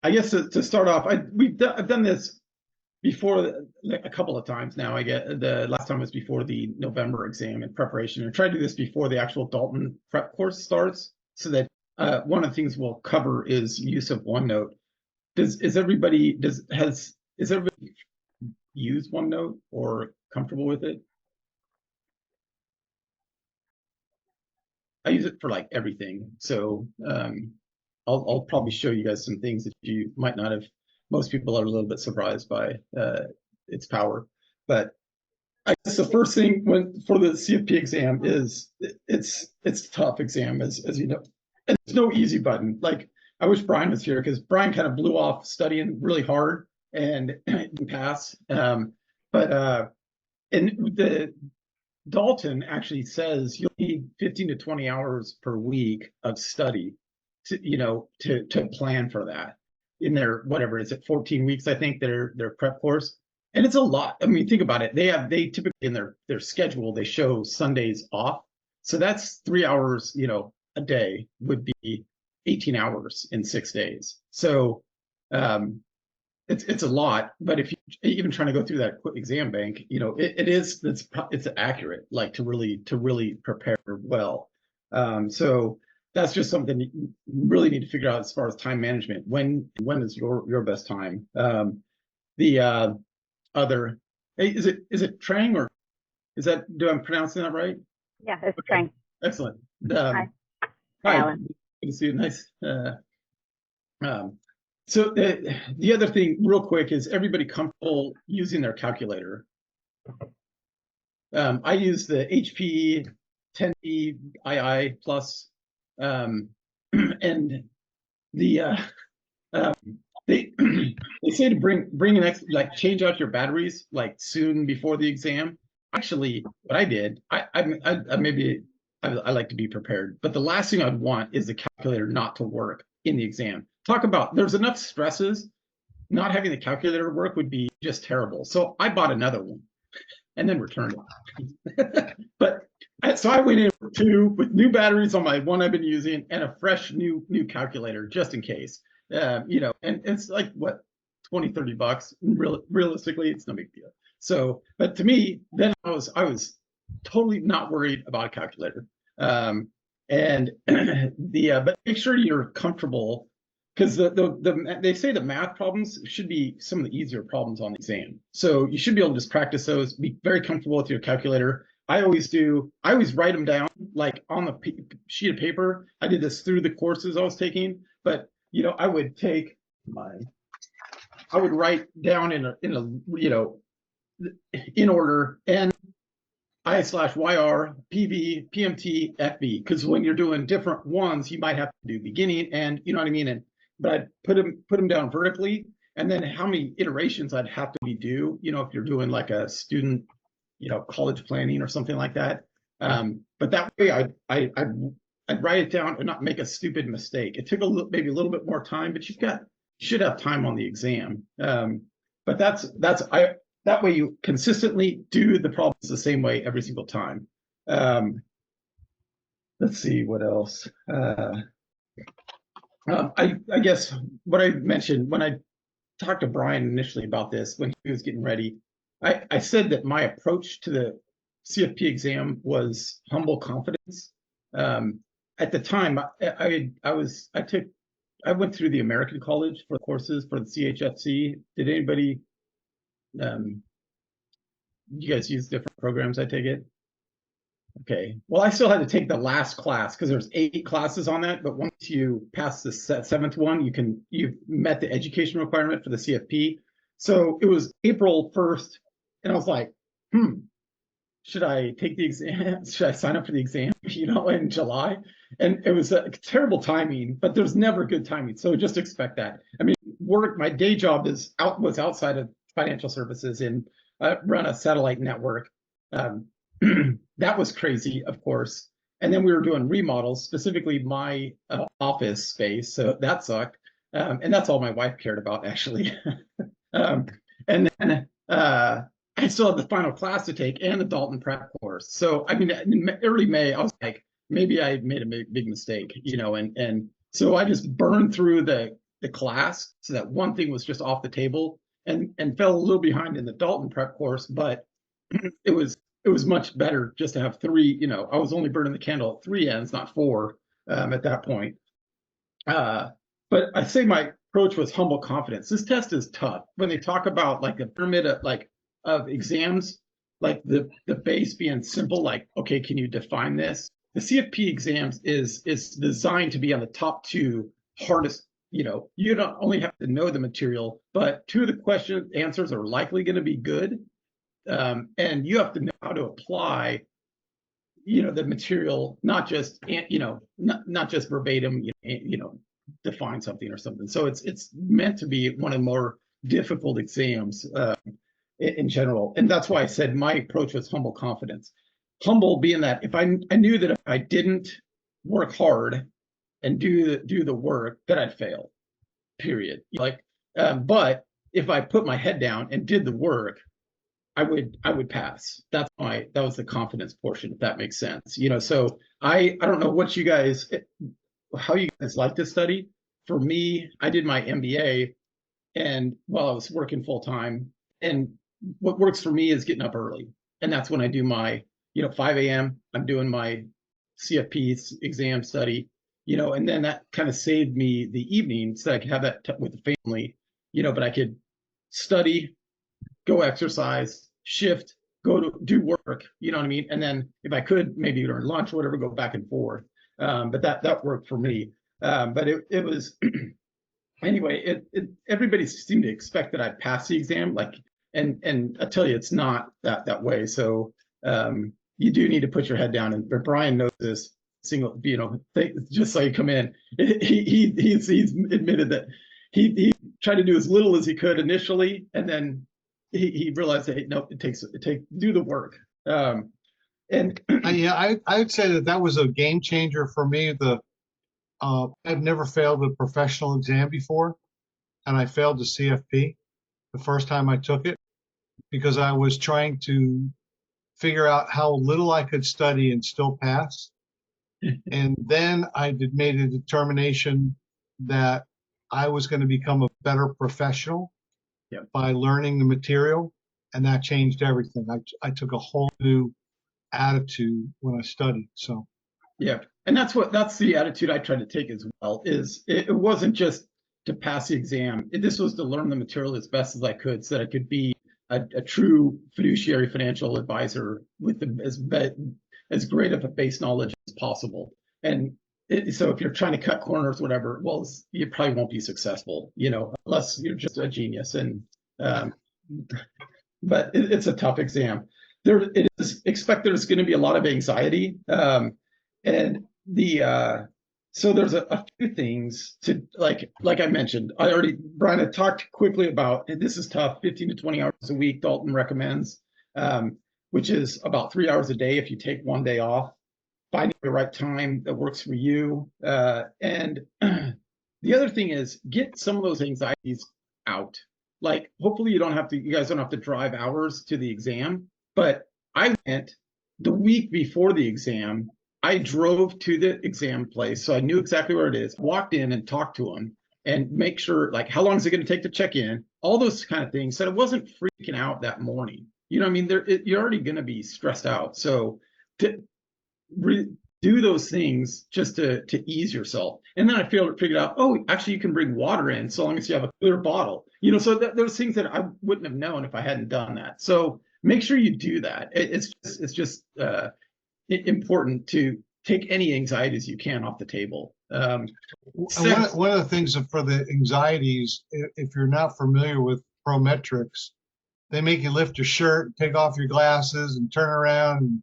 I guess to start off, I've done this before like a couple of times now. I get the last time was before the November exam in preparation, and try to do this before the actual Dalton prep course starts, so that one of the things we'll cover is use of OneNote. Is everybody used OneNote or comfortable with it? I use it for like everything. So I'll probably show you guys some things that you might not have. Most people are a little bit surprised by its power. But I guess the first thing for the CFP exam is it's a tough exam, as you know. And there's no easy button. Like, I wish Brian was here, because Brian kind of blew off studying really hard and didn't pass. But the Dalton actually says you'll need 15 to 20 hours per week of study to plan for that in their, whatever is it, 14 weeks, I think, their prep course. And it's a lot. I mean, think about it. They typically in their schedule, they show Sundays off. So that's 3 hours, a day would be 18 hours in 6 days. So it's a lot, but if you even trying to go through that quick exam bank, it's accurate, like to really prepare well. So that's just something you really need to figure out as far as time management. When is your best time? The other, hey, is it Trang, or do I'm pronouncing that right? Yeah, it's Okay. Trang. Excellent. Hi. Hi, Alan. good to see you. Nice. So the other thing, real quick, is everybody comfortable using their calculator? I use the HP 10E II plus, and the they they say to bring an change out your batteries like soon before the exam. Actually, what I did, I maybe I like to be prepared, but the last thing I'd want is the calculator not to work in the exam. Talk about, there's enough stresses. Not having the calculator work would be just terrible. So I bought another one and then returned it. So I went in with new batteries on my one I've been using and a fresh new calculator just in case. And it's like, what, 20, 30 bucks. Realistically, it's no big deal. So, but to me, then I was totally not worried about a calculator. And but make sure you're comfortable, because they say the math problems should be some of the easier problems on the exam. So you should be able to just practice those, be very comfortable with your calculator. I always write them down like on the sheet of paper. I did this through the courses I was taking, but I would write down in order, and I/YR, PV, PMT, FB, because when you're doing different ones, you might have to do beginning and you know what I mean. But I'd put them down vertically, and then how many iterations I'd have to do. If you're doing like a student, college planning or something like that. But that way, I'd write it down and not make a stupid mistake. It took maybe a little bit more time, but you should have time on the exam. But that way you consistently do the problems the same way every single time. Let's see what else. I guess what I mentioned when I talked to Brian initially about this, when he was getting ready, I said that my approach to the CFP exam was humble confidence. At the time, I went through the American College for courses for the CHFC. Did anybody? You guys use different programs, I take it? Okay. Well, I still had to take the last class because there's 8 classes on that. But once you pass the 7th one, you've met the education requirement for the CFP. So it was April 1st, and I was like, should I take the exam? Should I sign up for the exam, in July? And it was a terrible timing, but there's never good timing. So just expect that. I mean, my day job was outside of financial services, and run a satellite network. That was crazy, of course. And then we were doing remodels, specifically my office space. So that sucked. And that's all my wife cared about, actually. And then I still have the final class to take and the Dalton prep course. So, I mean, in early May, I was like, maybe I made a big mistake, and so I just burned through the the class, so that one thing was just off the table, and fell a little behind in the Dalton prep course, but it was much better just to have three. I was only burning the candle at three ends, not four, at that point. But I say my approach was humble confidence. This test is tough. When they talk about like the pyramid of exams, like the base being simple, like, okay, can you define this? The CFP exams is designed to be on the top two hardest. You don't only have to know the material, but two of the question answers are likely going to be good, and you have to know how to apply the material, not just not just verbatim, define something or something. So it's meant to be one of the more difficult exams in general, and that's why I said my approach was humble confidence. Humble being that if I knew that if I didn't work hard and do the work, that I'd fail, period. But if I put my head down and did the work, I would pass. That was the confidence portion, if that makes sense. So I don't know how you guys like to study. For me, I did my MBA, and while I was working full time, and what works for me is getting up early, and that's when I do my 5 a.m. I'm doing my CFP exam study, and then that kind of saved me the evening so I could have that with the family, but I could study, go exercise, shift, go to do work, you know what I mean? And then if I could, maybe during lunch or whatever, go back and forth. But that worked for me. But it was anyway. Everybody seemed to expect that I'd pass the exam, and I tell you, it's not that way. So you do need to put your head down. And Brian knows this. Just so you come in, he's admitted that he tried to do as little as he could initially, and then he realized that no, it takes do the work. And yeah, I'd say that was a game changer for me. I've never failed a professional exam before, and I failed the CFP the first time I took it because I was trying to figure out how little I could study and still pass. And then I made a determination that I was going to become a better professional by learning the material, and that changed everything. I took a whole new attitude when I studied. So yeah, and that's the attitude I tried to take as well. Is it wasn't just to pass the exam. This was to learn the material as best as I could, so that I could be a true fiduciary financial advisor with as great of a base knowledge as possible. And so if you're trying to cut corners, whatever, well, you probably won't be successful, unless you're just a genius. And but it's a tough exam. It is expect there's going to be a lot of anxiety, and so there's a few things to like I mentioned. Brian, I talked quickly about, and this is tough, 15 to 20 hours a week Dalton recommends, which is about 3 hours a day if you take one day off. Finding the right time that works for you. And the other thing is get some of those anxieties out. Like, hopefully you guys don't have to drive hours to the exam, but I went the week before the exam. I drove to the exam place, so I knew exactly where it is, walked in and talked to them and make sure, like, how long is it going to take to check in? All those kind of things, so I wasn't freaking out that morning. You know what I mean? You're already going to be stressed out. So do those things just to ease yourself. And then I figured out, oh, actually you can bring water in so long as you have a clear bottle. So there's things that I wouldn't have known if I hadn't done that. So make sure you do that. It's just important to take any anxieties you can off the table. One of the things for the anxieties, if you're not familiar with Prometrics, they make you lift your shirt, take off your glasses, and turn around, and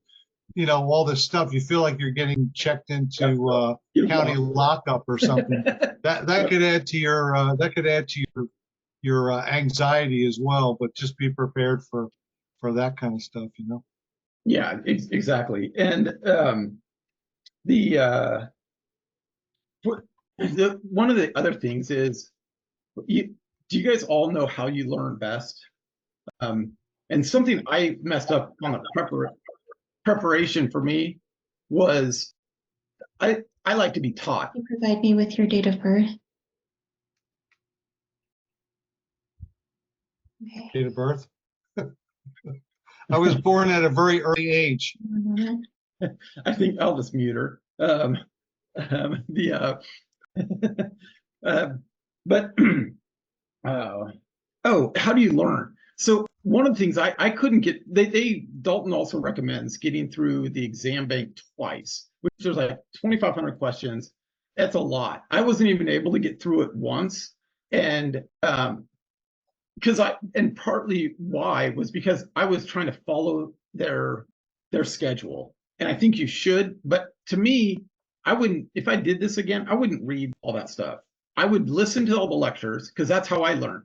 all this stuff. You feel like you're getting checked into county lockup or something. that could add to your anxiety as well. But just be prepared for that kind of stuff. Yeah, exactly. And one of the other things is, do you guys all know how you learn best? And something I messed up on the preparation for me was I like to be taught. Can you provide me with your date of birth? Date of birth. I was born at a very early age. I think I'll just mute her. The uh, but oh, how do you learn? So one of the things I couldn't get, Dalton also recommends getting through the exam bank twice, which there's like 2,500 questions. That's a lot. I wasn't even able to get through it once, and and partly why was because I was trying to follow their schedule, and I think you should. But to me, I wouldn't. If I did this again, I wouldn't read all that stuff. I would listen to all the lectures because that's how I learn.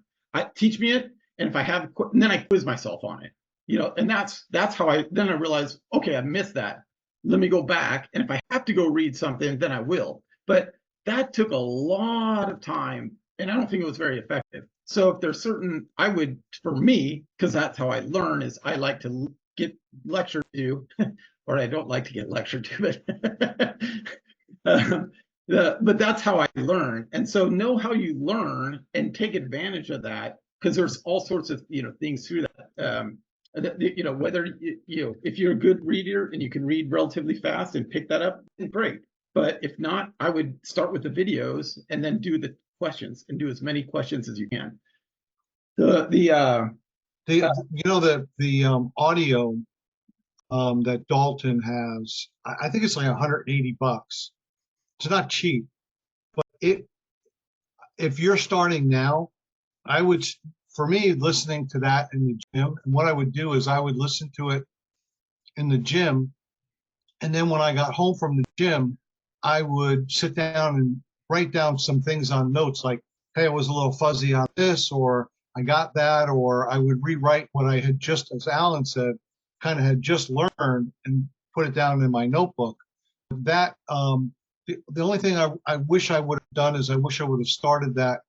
Teach me it, and if I have, and then I quiz myself on it. And that's how then I realize, okay, I missed that. Let me go back, and if I have to go read something, then I will. But that took a lot of time, and I don't think it was very effective. So if there's for me, because that's how I learn, is I like to get lectured to, or I don't like to get lectured to, but that's how I learn. And so know how you learn and take advantage of that, because there's all sorts of things through that. Whether if you're a good reader and you can read relatively fast and pick that up, great. But if not, I would start with the videos and then do the questions and do as many questions as you can. The audio that Dalton has, I think it's like $180. It's not cheap, but if you're starting now, for me, listening to that in the gym, and what I would do is I would listen to it in the gym, and then when I got home from the gym, I would sit down and write down some things on notes, like, hey, I was a little fuzzy on this, or I got that, or I would rewrite what I had just, as Alan said, kind of had just learned and put it down in my notebook. That the only thing I wish I would have done is I wish I would have started that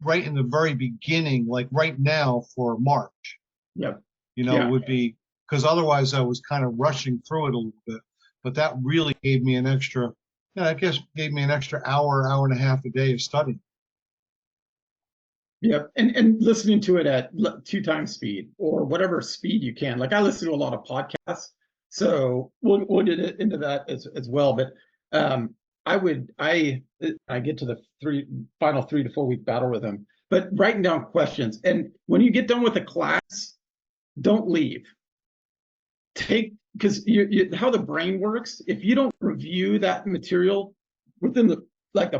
right in the very beginning, like right now for March. Yeah. Would be, because otherwise I was kind of rushing through it a little bit. But that really gave me an extra, gave me an extra hour and a half a day of studying. Yep, and listening to it at 2 times speed or whatever speed you can. Like I listen to a lot of podcasts, so we'll get into that as well. But I get to the final 3 to 4 week battle rhythm, but writing down questions. And when you get done with a class, don't leave. Because how the brain works, if you don't review that material within the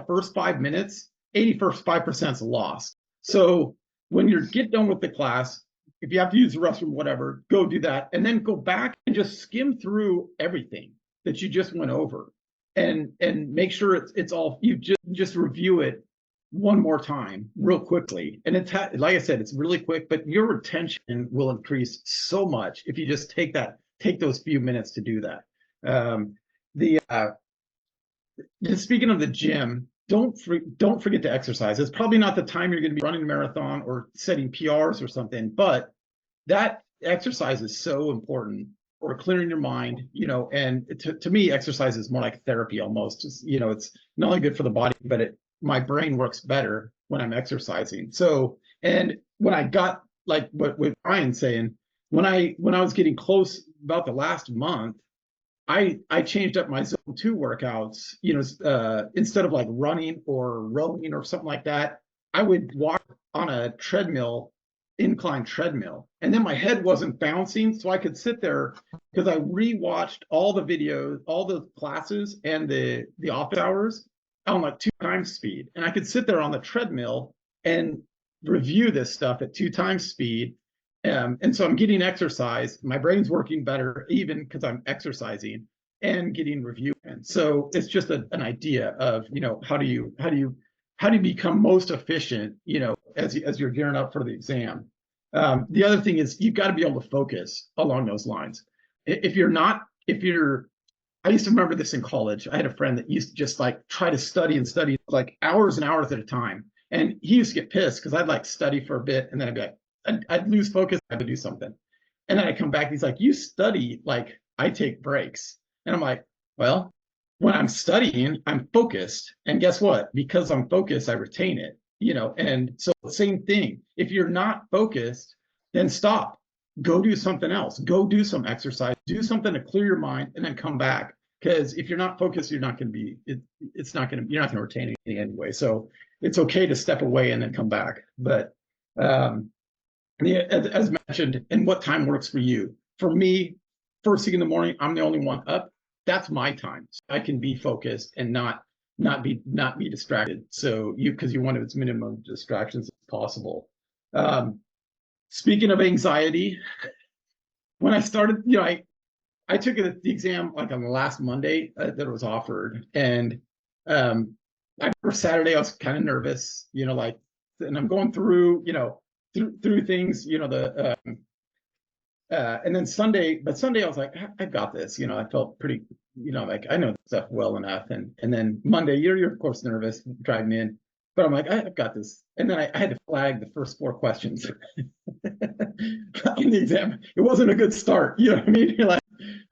first 5 minutes, 85% is lost. So when you get done with the class, if you have to use the restroom, whatever, go do that, and then go back and just skim through everything that you just went over, and make sure it's all, you just review it one more time real quickly. And it's like I said, it's really quick, but your retention will increase so much if you just take those few minutes to do that. Speaking of the gym, don't forget to exercise. It's probably not the time you're going to be running a marathon or setting PRs or something, but that exercise is so important for clearing your mind, and to me, exercise is more like therapy almost. It's not only good for the body, but my brain works better when I'm exercising. So, and when I got, like what Brian's saying, when I was getting close about the last month, I changed up my zone 2 workouts, instead of like running or rowing or something like that, I would walk on a incline treadmill, and then my head wasn't bouncing, so I could sit there, because I rewatched all the videos, all the classes and the office hours on like 2 times speed, and I could sit there on the treadmill and review this stuff at 2 times speed. And so I'm getting exercise. My brain's working better, even because I'm exercising and getting review in. So it's just an idea of, how do you become most efficient, as you're gearing up for the exam. The other thing is you've got to be able to focus along those lines. I used to remember this in college. I had a friend that used to just like try to study like hours and hours at a time. And he used to get pissed because I'd like study for a bit and then I'd be like, I'd lose focus. I had to do something. And then I come back, he's like, you study like I take breaks. And I'm like, well, when I'm studying, I'm focused. And guess what? Because I'm focused, I retain it. And so same thing. If you're not focused, then stop. Go do something else. Go do some exercise. Do something to clear your mind, and then come back. Because if you're not focused, you're not going to be. It's not going to. You're not going to retain anything anyway. So it's okay to step away and then come back. But as mentioned, and what time works for you? For me, first thing in the morning, I'm the only one up. That's my time. So I can be focused and not be distracted. So because you want as minimum distractions as possible. Speaking of anxiety, when I started, I took the exam like on the last Monday that it was offered, and I remember Saturday I was kind of nervous, and I'm going through, through things, and then Sunday I was like, I've got this, I felt pretty, like I know stuff well enough, and then Monday you're of course nervous driving in, but I'm like, I've got this, and then I had to flag the first 4 questions in the exam. It wasn't a good start, you know what I mean?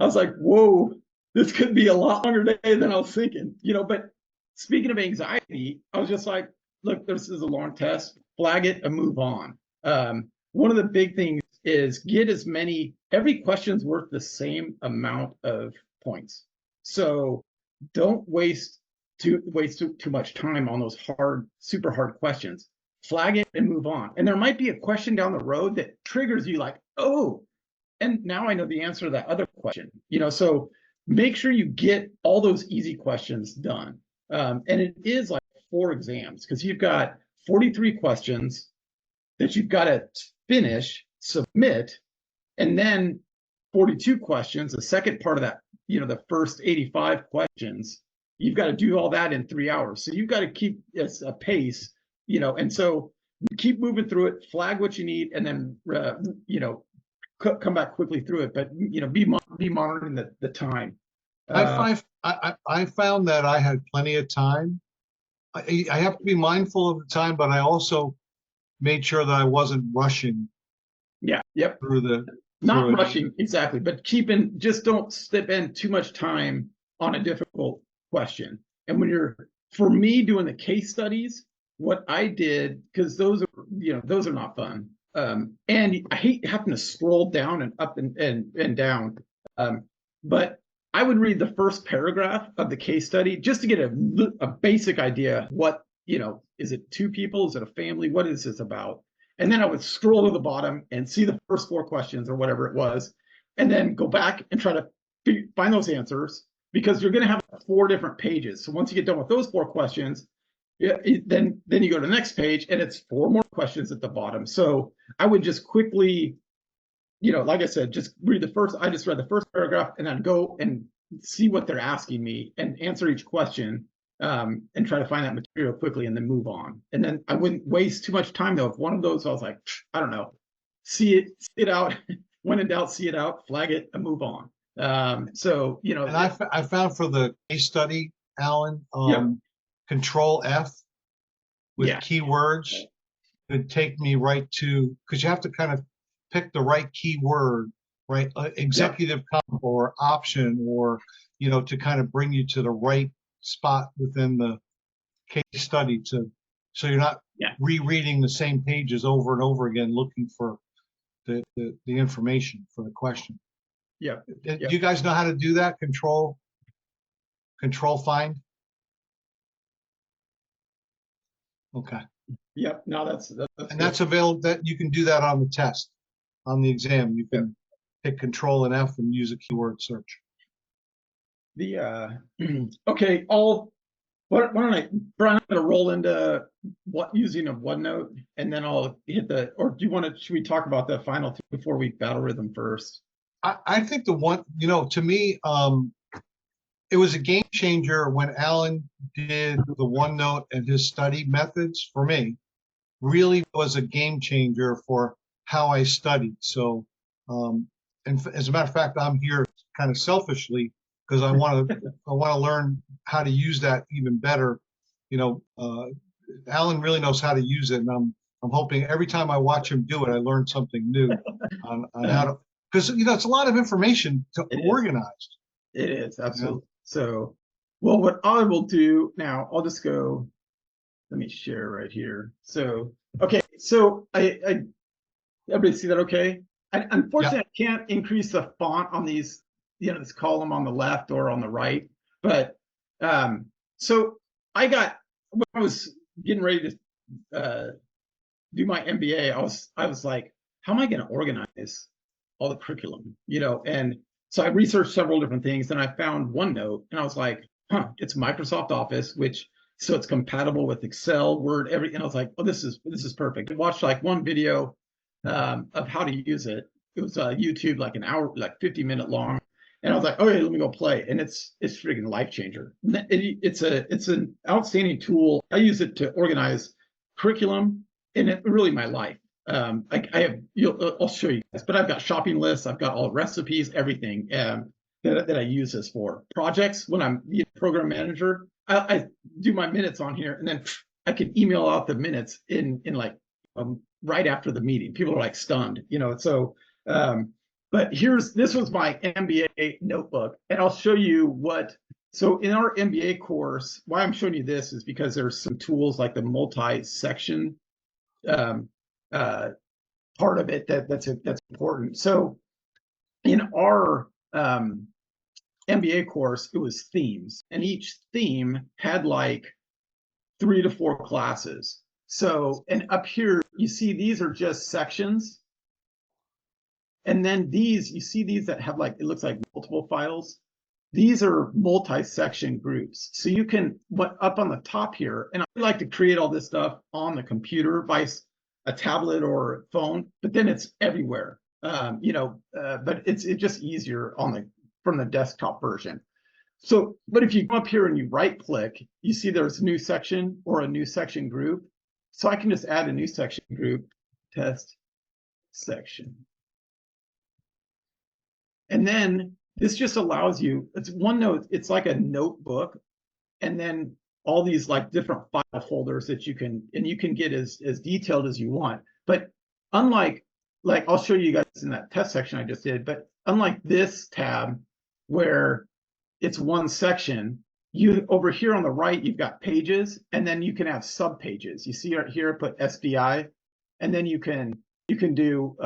I was like, whoa, this could be a lot longer day than I was thinking, but speaking of anxiety, I was just like, look, this is a long test, flag it and move on. One of the big things is get every question's worth the same amount of points. So don't waste too much time on those super hard questions. Flag it and move on. And there might be a question down the road that triggers you like, oh, and now I know the answer to that other question. So make sure you get all those easy questions done. And it is like 4 exams because you've got 43 questions that you've got to finish, submit, and then 42 questions, the second part of that, the first 85 questions, you've got to do all that in 3 hours. So you've got to keep a pace, and so keep moving through it, flag what you need, and then, come back quickly through it. But, be monitoring the time. I found that I had plenty of time. I have to be mindful of the time, but I also made sure that I wasn't rushing. Yeah. Yep. Not rushing, exactly, but just don't spend too much time on a difficult question. And for me, doing the case studies, what I did, because those are not fun. And I hate having to scroll down and up and down. But I would read the first paragraph of the case study just to get a basic idea. What, is it 2 people? Is it a family? What is this about? And then I would scroll to the bottom and see the first 4 questions or whatever it was, and then go back and try to find those answers, because you're going to have 4 different pages. So once you get done with those 4 questions, then you go to the next page and it's 4 more questions at the bottom. So I would just quickly, like I said, I just read the first paragraph and then go and see what they're asking me and answer each question. And try to find that material quickly and then move on. And then I wouldn't waste too much time though. If one of those, I was like, I don't know, see it out. When in doubt, see it out, flag it, and move on. So And I found for the case study, Alan, Yep. Control F with Yeah. keywords would take me right to, because you have to kind of pick the right keyword, right? Executive comp or option, or to kind of bring you to the right spot within the case study, so you're not rereading the same pages over and over again looking for the information for the question. Yeah. Do you guys know how to do that? Control find? Okay. Yep. No, that's and that's available. That you can do that on the test, on the exam. You can hit Control and F and use a keyword search. Okay, why don't I, Brian, I'm gonna roll into using a OneNote, and then I'll hit or should we talk about the final 2 before we battle rhythm first? I think to me, it was a game changer when Alan did the OneNote, and his study methods for me really was a game changer for how I studied. So, and as a matter of fact, I'm here kind of selfishly because I want to learn how to use that even better. Alan really knows how to use it, and I'm hoping every time I watch him do it, I learn something new on how to, because it's a lot of information to organize. It is, absolutely. So, well, what I will do now, I'll just go let me share right here. So, okay, so everybody see that okay? Unfortunately, I can't increase the font on these, this column on the left or on the right. But so when I was getting ready to do my MBA, I was like, how am I going to organize all the curriculum? And so I researched several different things, and I found OneNote, and I was like, it's Microsoft Office, so it's compatible with Excel, Word, everything. And I was like, oh, this is perfect. I watched like one video of how to use it. It was YouTube, like an hour, like 50-minute long. And I was like, okay, let me go play. And it's freaking life changer. It's an outstanding tool. I use it to organize curriculum and really my life. I'll show you guys, but I've got shopping lists. I've got all recipes, everything that I use this for. Projects, when I'm the program manager, I do my minutes on here, and then I can email out the minutes in like right after the meeting. People are like stunned, So, but this was my MBA notebook, and I'll show you what. So in our MBA course, why I'm showing you this is because there's some tools like the multi-section part of it that's important. So in our MBA course, it was themes, and each theme had like 3 to 4 classes. So, and up here, you see these are just sections. And then you see these that have like, it looks like multiple files. These are multi-section groups. So you can, up on the top here, and I like to create all this stuff on the computer by a tablet or phone, but then it's everywhere. But it's just easier from the desktop version. So, but if you come up here and you right click, you see there's a new section or a new section group. So I can just add a new section group, test section. And then this just allows you, it's OneNote, it's like a notebook, and then all these like different file folders that you can get as detailed as you want. But unlike, like I'll show you guys in that test section I just did, but unlike this tab where it's one section, over here on the right, you've got pages, and then you can have sub pages. You see right here, I put SDI, and then you can do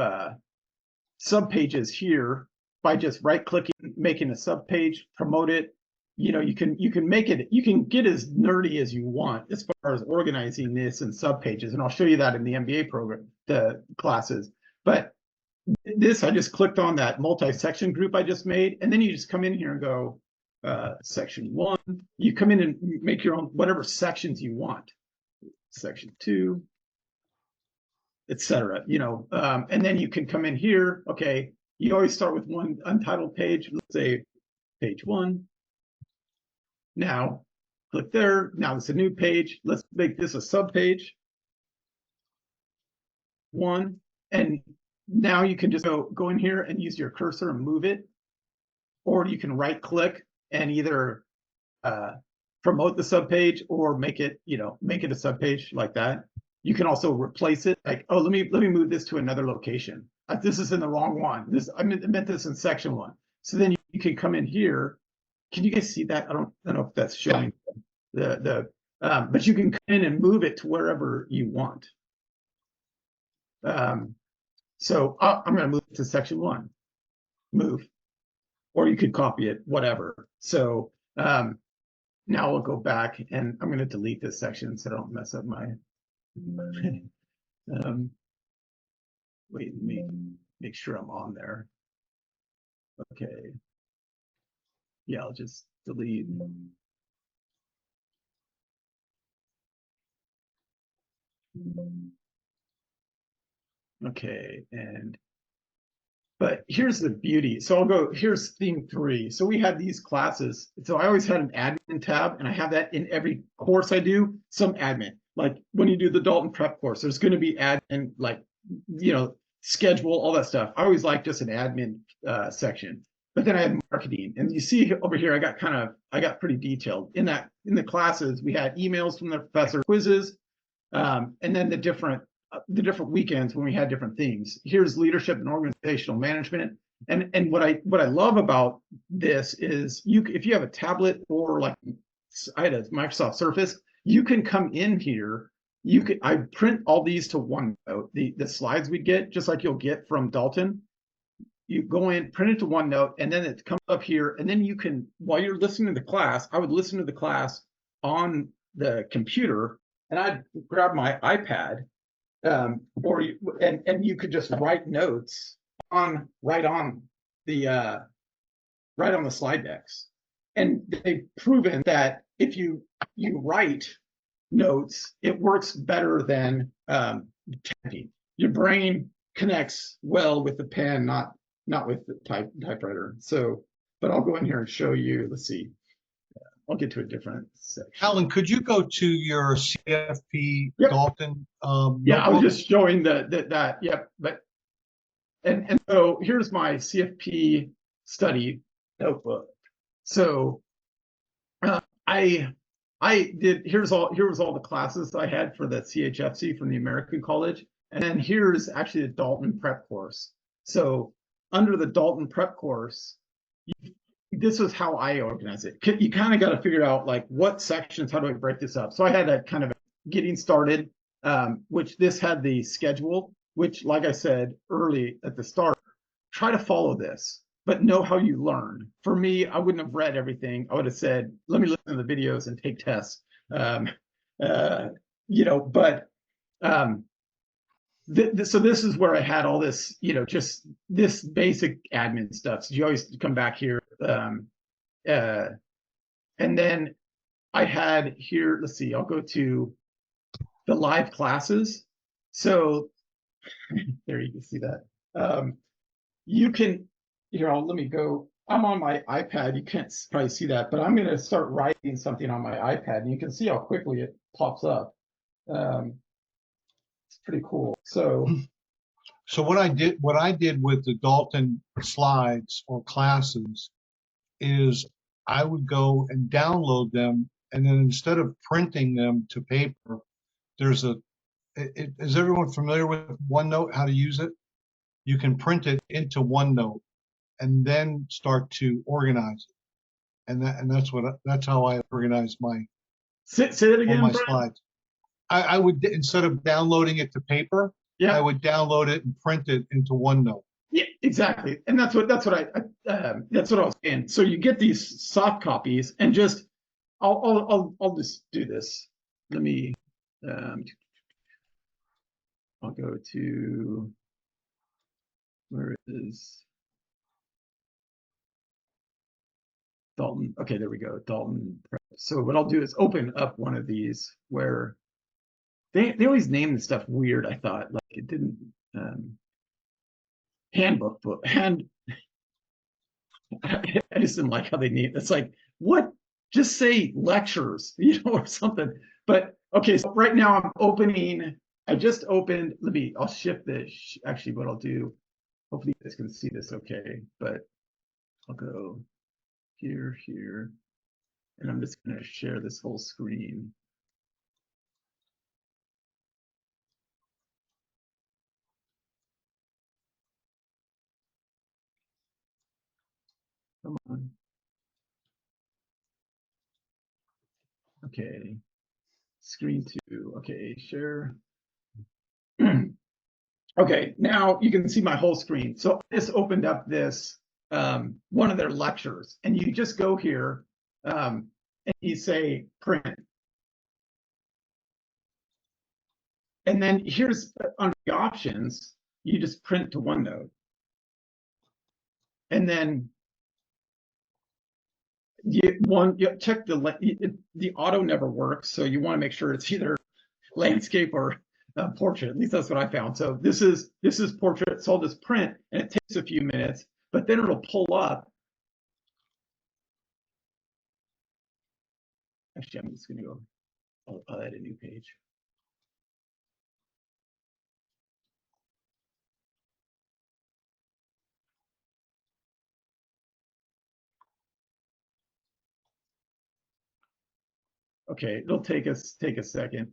sub pages here by just right clicking, making a sub page, promote it. You can make it, you can get as nerdy as you want as far as organizing this in sub pages. And I'll show you that in the MBA program, the classes. But this, I just clicked on that multi-section group I just made, and then you just come in here and go, section 1. You come in and make your own, whatever sections you want. Section 2, etc. And then you can come in here. Okay, you always start with one untitled page. Let's say page 1. Now click there. Now it's a new page. Let's make this a sub page 1. And now you can just go in here and use your cursor and move it, or you can right click and either promote the sub page or make it a sub page like that. You can also replace it, like, oh, let me move this to another location. This is in the wrong one. I meant this in section 1. So then you can come in here. Can you guys see that? I don't know if that's showing but you can come in and move it to wherever you want. So I'm going to move it to section 1. Move, or you could copy it, whatever. So now we'll go back, and I'm going to delete this section so I don't mess up my. Wait, let me make sure I'm on there. Okay. Yeah, I'll just delete. Okay, but here's the beauty. So here's theme 3. So we had these classes. So I always had an admin tab, and I have that in every course I do, some admin. Like when you do the Dalton prep course, there's going to be admin, like, schedule, all that stuff. I always like just an admin section. But then I had marketing, and you see over here, I got pretty detailed in the classes. We had emails from the professor, quizzes, and then the different weekends when we had different things. Here's leadership and organizational management. And what I love about this is if you have a tablet, or like I had a Microsoft Surface, you can come in here. I print all these to OneNote, the slides we get, just like you'll get from Dalton. You go in, print it to OneNote, and then it comes up here. And then you can, while you're listening to the class, I would listen to the class on the computer, and I'd grab my iPad, and you could just write notes right on the slide decks. And they've proven that if you write notes, it works better than typing. Your brain connects well with the pen, not with the typewriter. So, but I'll go in here and show you. Let's see. I'll get to a different section. Alan, could you go to your CFP Yep. Dalton Yeah, I was notebook? just showing that. Yep. But and so here's my CFP study notebook. So I did, here was all the classes I had for the CHFC from the American College. And then here's actually the Dalton prep course. So under the Dalton prep course, this was how I organize it. You kind of got to figure out like what sections, how do I break this up? So I had a kind of getting started, which this had the schedule, which like I said early at the start, try to follow this, but know how you learn. For me, I wouldn't have read everything. I would have said, let me listen to the videos and take tests. But so this is where I had all this, just this basic admin stuff. So you always come back here. And then I had here, let's see, I'll go to the live classes. So there you can see that. You can, let me go. I'm on my iPad. You can't probably see that, but I'm going to start writing something on my iPad, and you can see how quickly it pops up. It's pretty cool. So what I did with the Dalton slides or classes is I would go and download them, and then instead of printing them to paper, there's is everyone familiar with OneNote, how to use it? You can print it into OneNote and then start to organize it. That's how I organize say that all again, my Brian. slides. I would, instead of downloading it to paper, Yeah. I would download it and print it into OneNote. Yeah, exactly. And that's what I was saying. So you get these soft copies, and just I'll just do this. Let me I'll go to, where is Dalton? Okay, there we go. Dalton. So what I'll do is open up one of these where they always name the stuff weird. I thought like it didn't handbook book hand. I just didn't like how they name it. It's like, what? Just say lectures, or something. But okay, so right now I'm opening. I just opened. I'll shift this. Actually, what I'll do. Hopefully you guys can see this okay. But I'll go here, and I'm just going to share this whole screen. Come on. Okay. Screen 2. Okay, share. Okay, now you can see my whole screen. So I just opened up this, one of their lectures, and you just go here, and you say print. And then here's under the options, you just print to OneNote. And then you check the auto never works, so you want to make sure it's either landscape or portrait. At least that's what I found. So this is portrait. So I'll just print, and it takes a few minutes, but then it'll pull up. Actually, I'm just going to go. I'll add a new page. Okay, it'll take a second.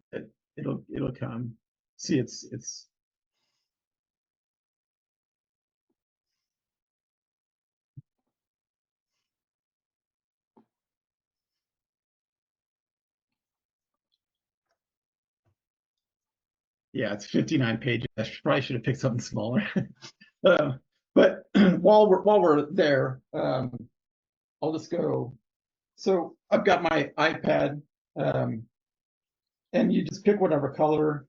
It'll come. See, it's Yeah, it's 59 pages. I probably should have picked something smaller. But while we're there, I'll just go. So I've got my iPad, and you just pick whatever color.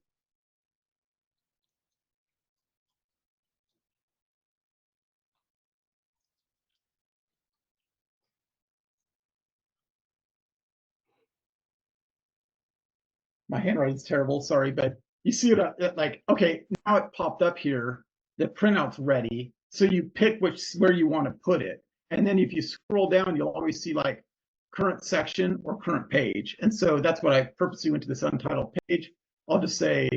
My handwriting's terrible, sorry, but you see it like, okay, now it popped up here. The printout's ready. So you pick where you want to put it. And then if you scroll down, you'll always see like current section or current page. And so that's what I purposely went to this untitled page. I'll just say,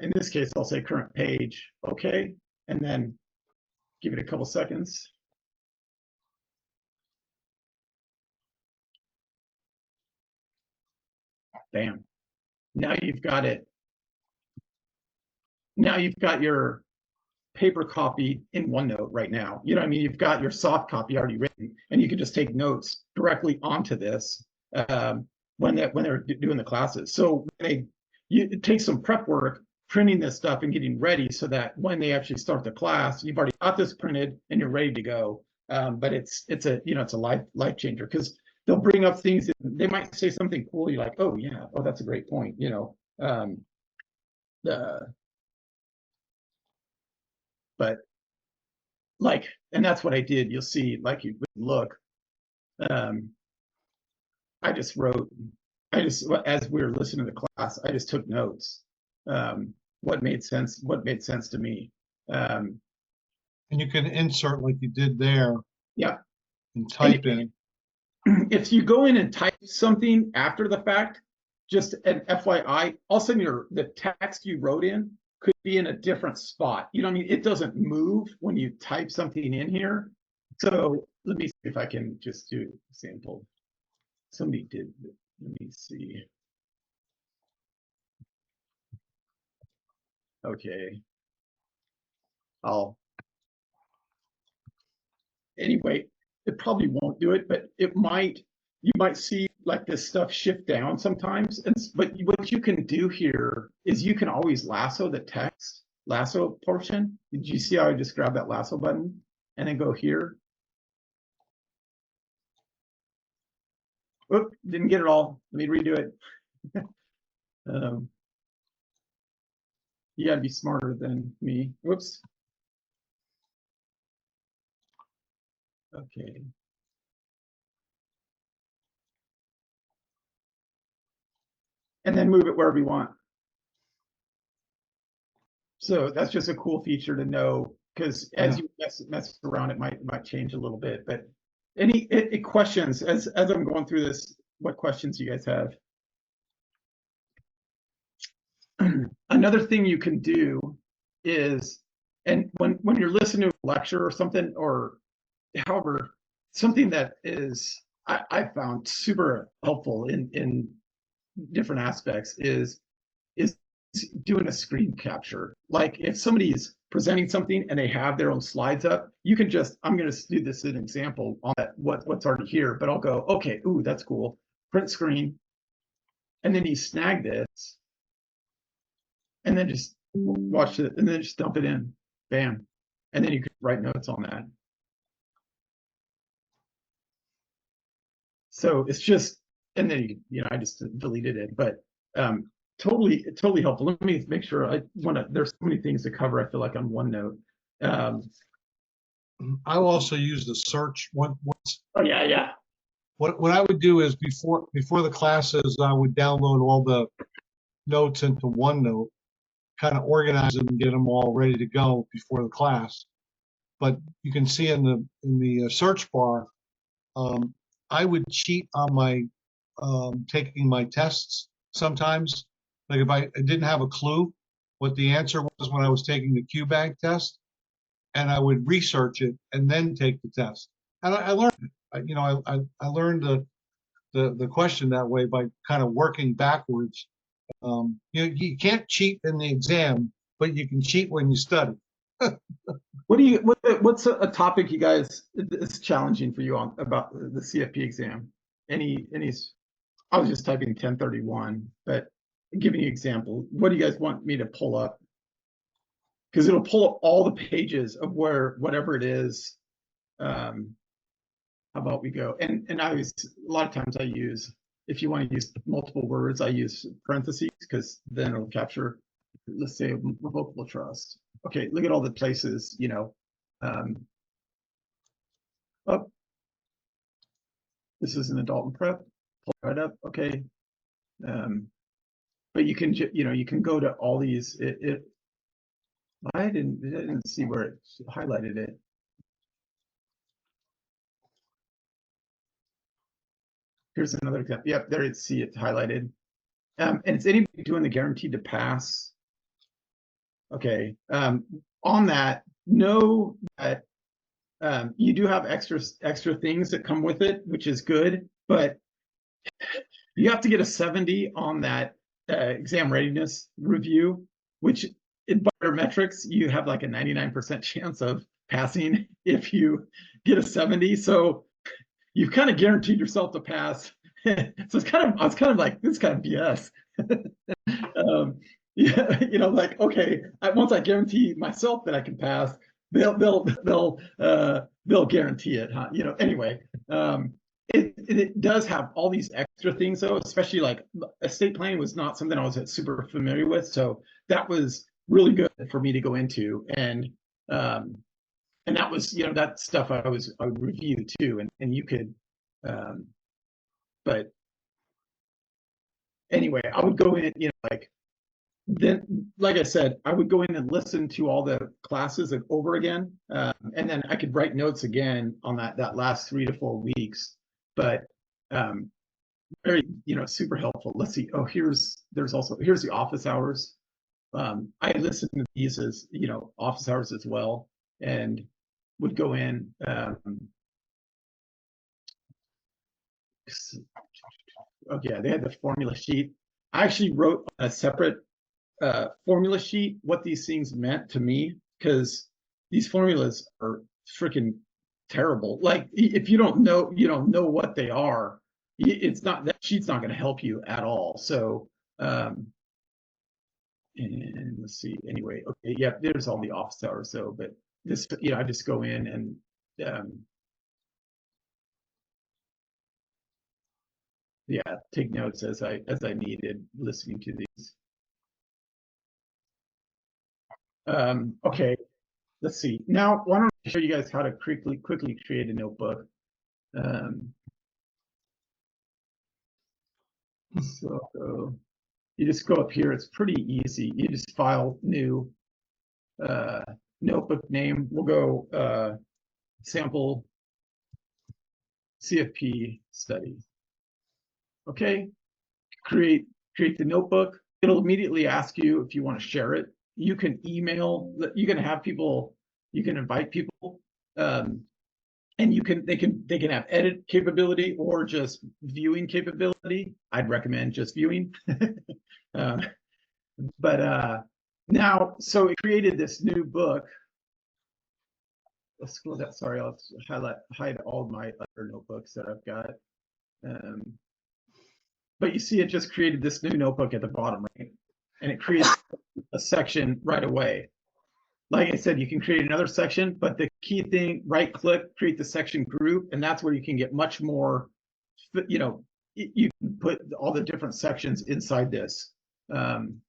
in this case, I'll say current page, okay, and then give it a couple seconds. Bam. Now you've got it. Now you've got your paper copy in OneNote right now. You know what I mean? You've got your soft copy already written, and you can just take notes directly onto this when they're doing the classes. So it takes some prep work printing this stuff and getting ready so that when they actually start the class, you've already got this printed and you're ready to go. But it's a life changer, because they'll bring up things that they might say something cool. You're like, oh yeah, oh that's a great point. But like, and that's what I did. You'll see, like, you look, um, I just wrote, as we were listening to the class, I just took notes. What made sense to me. And you can insert like you did there. Yeah. And type in. If you go in and type something after the fact, just an FYI, all of a sudden the text you wrote in could be in a different spot. You know what I mean? It doesn't move when you type something in here. So let me see if I can just do a sample. Somebody did. Let me see. Okay. Anyway, it probably won't do it, but you might see like this stuff shift down sometimes. But what you can do here is you can always lasso the text, lasso portion. Did you see how I just grabbed that lasso button and then go here? Oop, didn't get it all. Let me redo it. You gotta be smarter than me. Whoops. Okay. And then move it wherever you want. So that's just a cool feature to know, because as you mess around, it might change a little bit. But any questions as I'm going through this? What questions do you guys have? Another thing you can do is, and when you're listening to a lecture or something, or however, something that is I found super helpful in different aspects is doing a screen capture. Like if somebody's presenting something and they have their own slides up, you can just, I'm going to do this as an example on that, what's already here, but I'll go, okay, ooh, that's cool. Print screen. And then you snag this and then just watch it and then just dump it in. Bam. And then you can write notes on that. So it's just, and then I just deleted it, but totally helpful. Let me make sure there's so many things to cover, I feel like, on OneNote. I also use the search one. Oh yeah. What I would do is before the classes, I would download all the notes into OneNote, kind of organize them and get them all ready to go before the class. But you can see in the search bar, I would cheat on my taking my tests sometimes. Like if I didn't have a clue what the answer was when I was taking the Q-Bag test, and I would research it and then take the test. And I learned it. I learned the question that way by kind of working backwards. You can't cheat in the exam, but you can cheat when you study. What's a topic you guys is challenging for you about the CFP exam? Any I was just typing 1031, but giving you an example. What do you guys want me to pull up? Because it'll pull up all the pages of where whatever it is. How about we go? And I use, a lot of times I use, if you want to use multiple words, I use parentheses because then it'll capture, let's say, revocable trust. Okay, look at all the places, you know. Oh, this is an adult and prep. Pull right up. Okay. But you can, you know, you can go to all these. I didn't see where it highlighted it. Here's another example. Yep, there you see it highlighted. And it's anybody doing the guaranteed to pass. Okay. On that, know that you do have extra things that come with it, which is good, but you have to get a 70 on that exam readiness review, which in barometrics, you have like a 99% chance of passing if you get a 70. So you've kind of guaranteed yourself to pass. So I was kind of like, this is kind of BS. Yeah, you know, like, okay, once I guarantee myself that I can pass, they'll guarantee it, huh? You know, anyway, it does have all these extra things though, especially like estate planning was not something I was super familiar with, so that was really good for me to go into, and that was, you know, that stuff I would review too, and you could, but anyway, I would go in, you know, like. Then, like I said, I would go in and listen to all the classes over again, and then I could write notes again on that last 3 to 4 weeks. But very, you know, super helpful. Let's see. Oh, here's the office hours. I listened to these as, you know, office hours as well, and would go in. Oh yeah, they had the formula sheet. I actually wrote a separate formula sheet what these things meant to me, because these formulas are freaking terrible. Like if you don't know what they are, it's not, that sheet's not going to help you at all. So and let's see, anyway, okay, yeah, there's all the office hours. So but this, you know, I just go in and yeah, take notes as I needed listening to these. Okay, let's see. Now, why don't I show you guys how to quickly create a notebook. So you just go up here. It's pretty easy. You just file new notebook name. We'll go sample CFP study. Okay, create the notebook. It'll immediately ask you if you want to share it. You can email. You can have people. You can invite people. And they can have edit capability or just viewing capability. I'd recommend just viewing. But now, so it created this new book. Let's go that. Sorry, I'll hide all my other notebooks that I've got. But you see, it just created this new notebook at the bottom, right? And it creates a section right away. Like I said, you can create another section, but the key thing, right click, create the section group, and that's where you can get much more, you know, you can put all the different sections inside this. And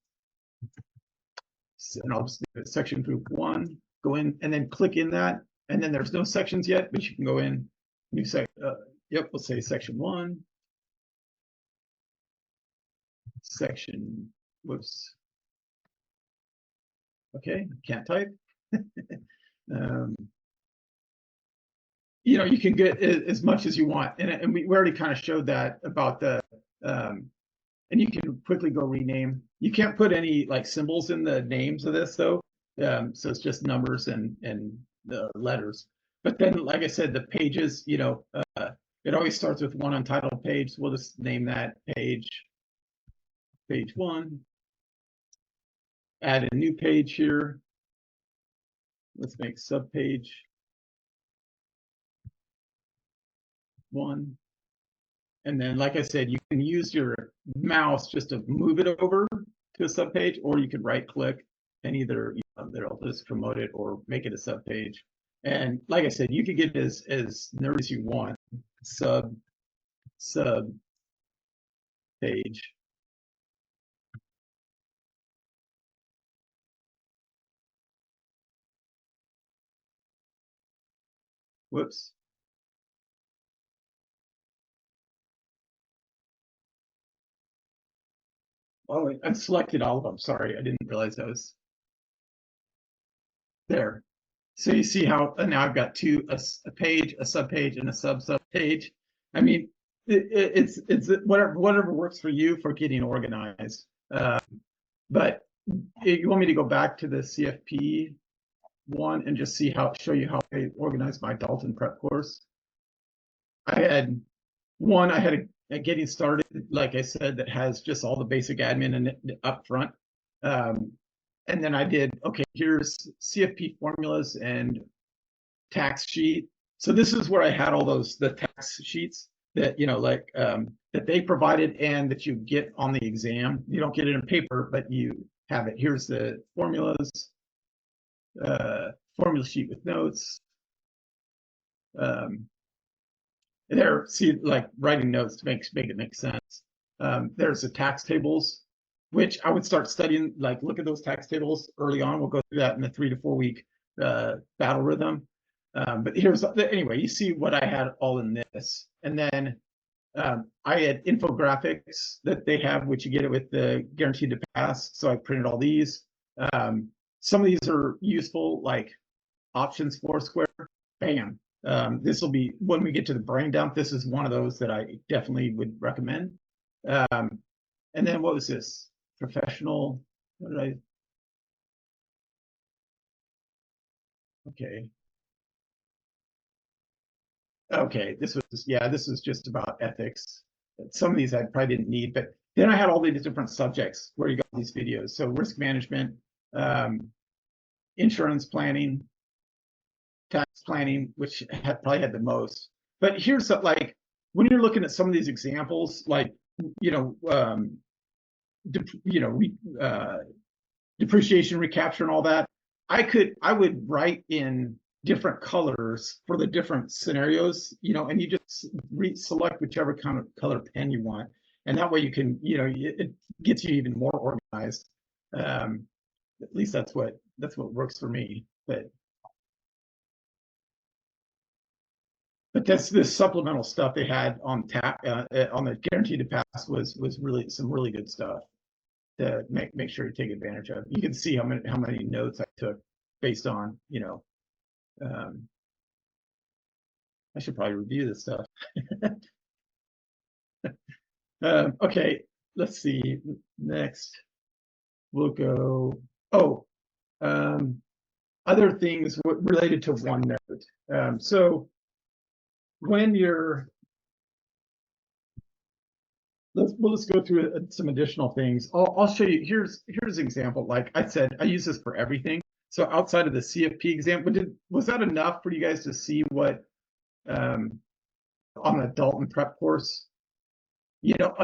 I'll just do it, section group 1, go in and then click in that, and then there's no sections yet, but you can go in, new yep, we'll say section 1, section, whoops. Okay, can't type. You know, you can get as much as you want, and we already kind of showed that about the and you can quickly go rename. You can't put any like symbols in the names of this though, so it's just numbers and the letters. But then, like I said, the pages, you know, it always starts with one untitled page, so we'll just name that page 1. Add a new page here. Let's make subpage 1, And then, like I said, you can use your mouse just to move it over to a subpage, or you can right click and either, they'll just promote it or make it a subpage. And like I said, you could get it as nerdy as you want, sub page. Whoops. Oh, I selected all of them. Sorry, I didn't realize I was there. So you see how now I've got a page, a subpage, and a sub page. I mean, it's whatever works for you for getting organized. But you want me to go back to the CFP one and just show you how I organized my Dalton prep course. I had a getting started, like I said, that has just all the basic admin in it up front. And then I did, okay, here's CFP formulas and tax sheet. So this is where I had all the tax sheets that, that they provided and that you get on the exam. You don't get it in paper, but you have it. Here's the formulas, formula sheet with notes. There, see, like writing notes to make it make sense. There's the tax tables, which I would start studying, like look at those tax tables early on. We'll go through that in the 3 to 4 week battle rhythm. But anyway, you see what I had all in this. And then I had infographics that they have, which you get it with the guaranteed to pass. So I printed all these. Some of these are useful, like options Foursquare, bam. This will be, when we get to the brain dump, this is one of those that I definitely would recommend. And then what was this? Professional, what did I? Okay. Okay, this was just about ethics. Some of these I probably didn't need, but then I had all these different subjects where you got these videos. So risk management, insurance planning, tax planning, which probably had the most. But here's like, when you're looking at some of these examples, like, depreciation recapture and all that, I would write in different colors for the different scenarios, and you just select whichever kind of color pen you want. And that way you can, it gets you even more organized. At least that's what works for me. But this supplemental stuff they had on on the guaranteed to pass was really some really good stuff to make sure you take advantage of. You can see how many notes I took based on, I should probably review this stuff. Okay, let's see. Next, we'll go. Oh, other things related to OneNote. So when you're, we'll just go through some additional things. I'll show you. Here's an example. Like I said, I use this for everything. So outside of the CFP exam, was that enough for you guys to see what on the Dalton prep course?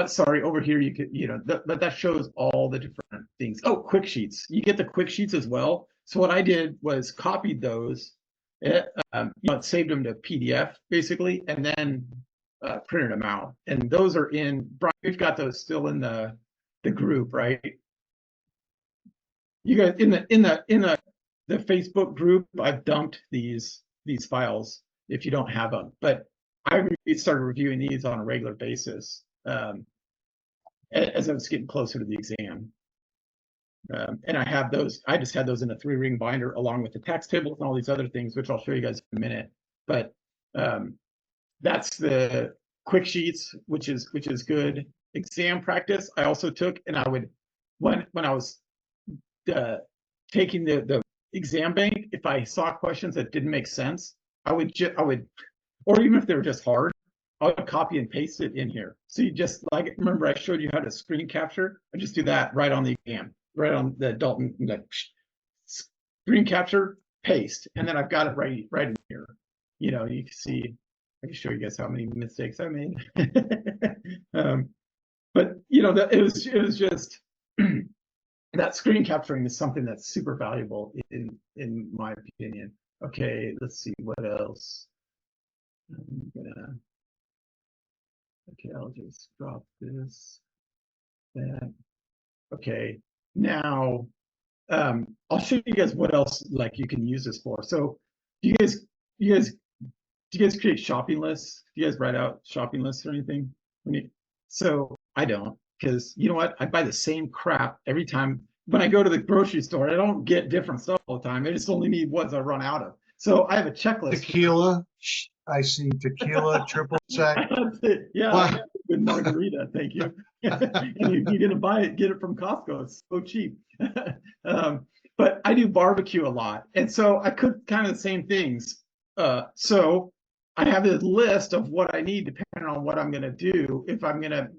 Sorry, over here you could, but that shows all the different things. Oh, quick sheets. You get the quick sheets as well. So what I did was copied those, saved them to PDF basically, and then printed them out. And those are Brian, we've got those still in the group, right? You guys in the Facebook group, I've dumped these files if you don't have them. But I started reviewing these on a regular basis as I was getting closer to the exam. And I just had those in a 3-ring binder along with the tax tables and all these other things, which I'll show you guys in a minute. But that's the quick sheets, which is good. Exam practice I also took, and I would, when I was taking the exam bank, if I saw questions that didn't make sense, I would, or even if they were just hard, I would copy and paste it in here. So you just, like, remember I showed you how to screen capture? I just do that right on the exam, right on the Dalton, screen capture, paste, and then I've got it right in here. You can see I can show you guys how many mistakes I made. But you know, it was just that screen capturing is something that's super valuable in my opinion. Okay, let's see what else. I'm gonna, okay, I'll just drop this, that. Okay, now I'll show you guys what else like you can use this for. So you guys do you guys create shopping lists? Do you guys write out shopping lists or anything? So I don't, because you know what? I buy the same crap every time. When I go to the grocery store, I don't get different stuff all the time. I just only need what I run out of. So I have a checklist. Tequila. I see tequila, triple sec. Yeah, Wow. good margarita, thank you. And you're gonna buy it, get it from Costco. It's so cheap. But I do barbecue a lot, and so I cook kind of the same things. So I have a list of what I need depending on what I'm gonna do. If I'm gonna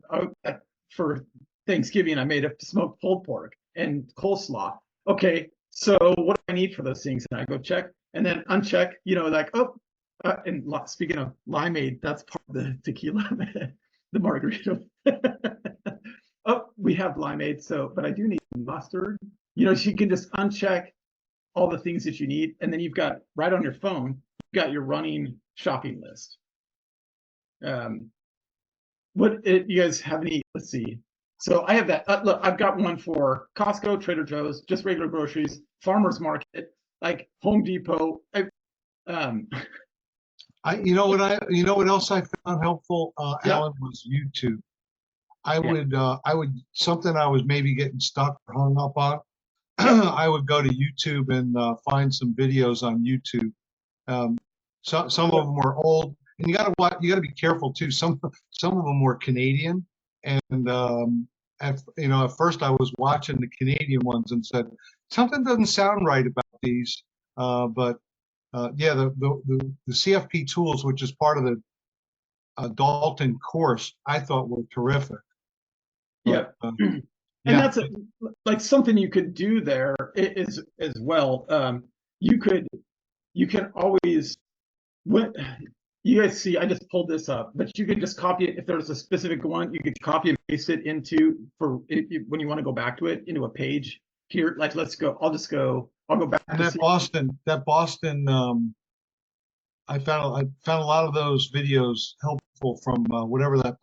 for Thanksgiving, I made a smoked pulled pork and coleslaw. Okay, so what do I need for those things? And I go check and then uncheck. You know, like and speaking of limeade, that's part of the tequila, the margarita. Oh, we have limeade, so but I do need mustard. You know, so you can just uncheck all the things that you need, and then you've got right on your phone, you've got your running shopping list. You guys have any? Let's see. So I have that. Look, I've got one for Costco, Trader Joe's, just regular groceries, farmers market, like Home Depot. You know what else I found helpful, Yeah. Alan, was YouTube. I Yeah. would something I was maybe getting stuck or hung up on. Yep. I would go to YouTube and find some videos on YouTube. Some of them were old, and you gotta be careful too. Some of them were Canadian, and at first I was watching the Canadian ones and said something doesn't sound right about these. But yeah, the CFP tools, which is part of the Dalton course, I thought were terrific. But Yep. And yeah, that's like something you could do there is as well. You could you can always what you guys see, I just pulled this up, but you could just copy it if there's a specific one, you could copy and paste it into when you want to go back to it into a page here. Like let's go, I'll go back and to that Boston, I found a lot of those videos helpful from whatever that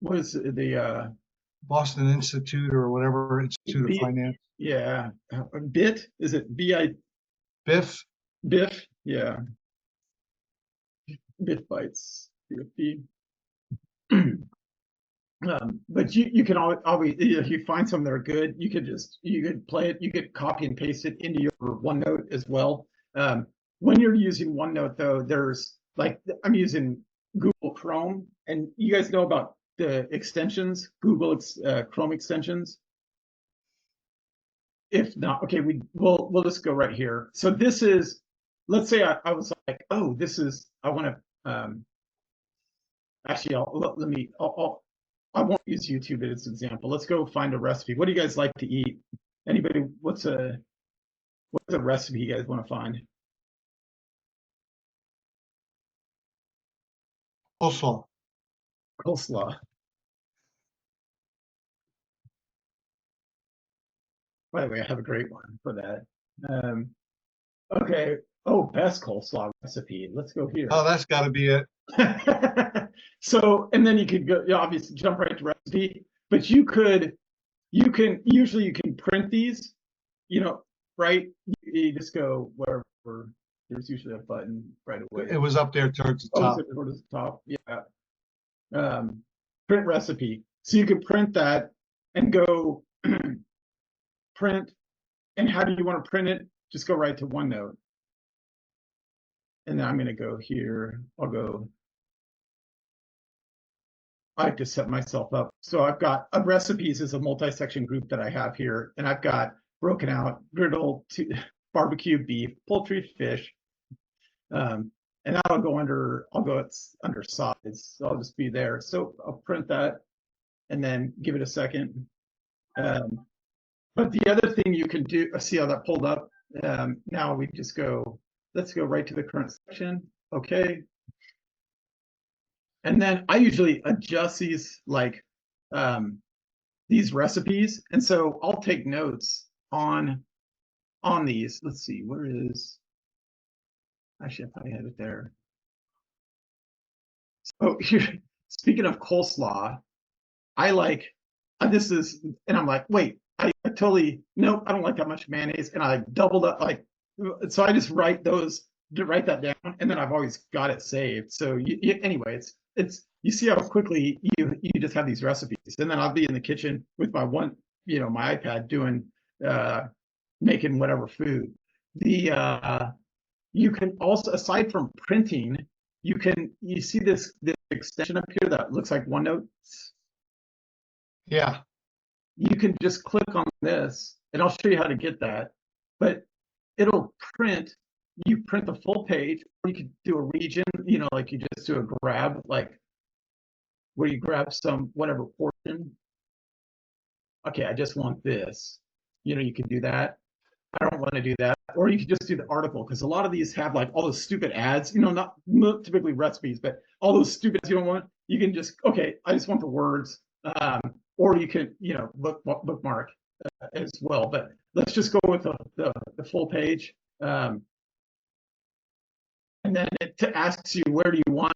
what is the Boston Institute or whatever Institute of B, Finance. yeah, bit, is it BI Biff. Biff? Yeah, Bit bytes, CFP. But you can always if you find some that are good, you could play it, you could copy and paste it into your OneNote as well. When you're using OneNote though, there's like I'm using Google Chrome, and you guys know about the extensions, Chrome extensions. If not, okay, we'll just go right here. So this is, let's say I was like, oh, this is I want to actually I won't use YouTube as an example. Let's go find a recipe. What do you guys like to eat? Anybody? What's a recipe you guys want to find? Coleslaw. Coleslaw. By the way, I have a great one for that. Okay. Oh, best coleslaw recipe. Let's go here. Oh, that's got to be it. So, and then you could go, obviously jump right to recipe, but you can usually you can print these, right? You just go wherever. There's usually a button right away. It was up there towards the Oh, top. towards the top. Yeah. Print recipe. So you can print that and go print. And how do you want to print it? Just go right to OneNote. And then I'm going to go here. I have to set myself up. So I've got recipes is a multi-section group that I have here. And I've got broken out griddle, barbecue, beef, poultry, fish. And that'll go it's under sides. So I'll just be there. So I'll print that and then give it a second. But the other thing you can do, see how that pulled up? Now we just let's go right to the current section. Okay. And then I usually adjust um, these recipes. And so I'll take notes on these. Let's see, where is, actually, I probably had it there. So here, speaking of coleslaw, I like this is, and I'm like, wait, I totally nope, I don't like that much mayonnaise, and I doubled up like, so I just write that down, and then I've always got it saved. So anyway, it's you see how quickly you just have these recipes, and then I'll be in the kitchen with my iPad doing uh, making whatever food. The You can also, aside from printing, you see this extension up here that looks like OneNote. Yeah. You can just click on this, and I'll show you how to get that. But it'll print. You print the full page, or you could do a region. Like you just do a grab, like where you grab some whatever portion. Okay, I just want this. You can do that. I don't want to do that. Or you could just do the article, because a lot of these have like all those stupid ads, not typically recipes, but all those stupid ads you don't want. You can just, okay, I just want the words. Or you can, bookmark as well. But let's just go with the full page. And then it asks you where do you want,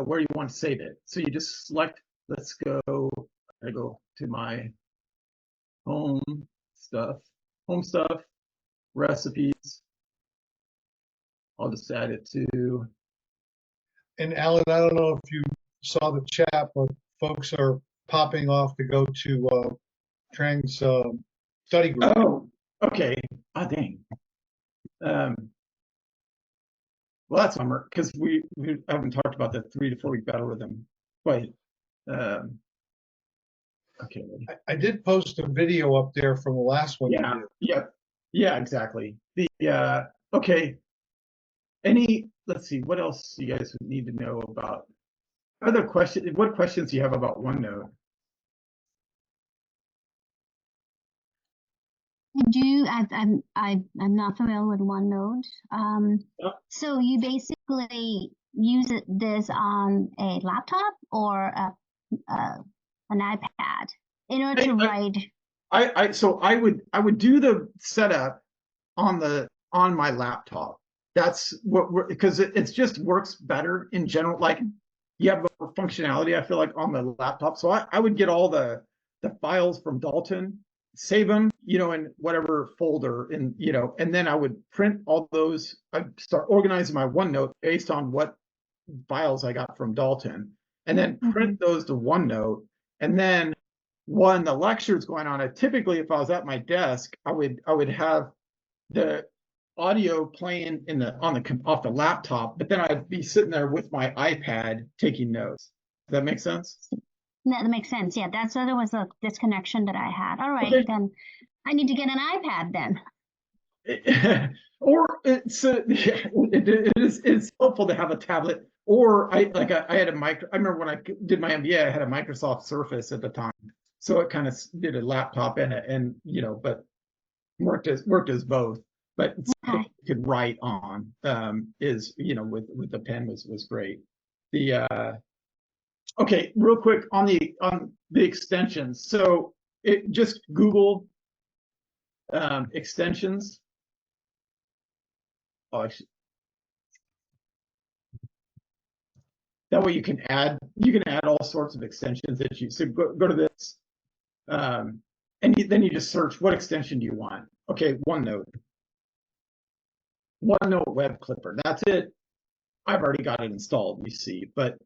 where you want to save it. So you just select, I go to my home stuff, recipes. I'll just add it to. And Alan, I don't know if you saw the chat, but folks are popping off to go to Trang's study group. Oh, okay. Oh, dang. Well, that's a bummer, because we haven't talked about the 3 to 4 week battle rhythm quite. Okay. I did post a video up there from the last one. Yeah. You did. Yeah. Exactly. Okay. Let's see, what else you guys would need to know about other questions? What questions do you have about OneNote? I'm not familiar with OneNote. Oh. So you basically use this on a laptop or an iPad in order to write. So I would do the setup on my laptop. That's because it just works better in general. Like you have more functionality, I feel like, on the laptop. So I would get all the files from Dalton, save them, in whatever folder, and then I would print all those. I'd start organizing my OneNote based on what files I got from Dalton, and then print those to OneNote. And then when the lecture is going on, typically, if I was at my desk, I would have the audio playing off the laptop, but then I'd be sitting there with my iPad taking notes. Does that make sense? That makes sense. Yeah, that's there was a disconnection that I had. All right, Okay. then I need to get an iPad then. Or it's helpful to have a tablet. Or I had I remember when I did my MBA, I had a Microsoft Surface at the time, so it kind of did a laptop and but worked as both. But Okay. could write on is with the pen was great. Okay, real quick on the extensions. So just Google extensions. Oh, that way you can add all sorts of extensions that so go to this, and then you just search what extension do you want. Okay, OneNote web clipper. That's it. I've already got it installed, you see, but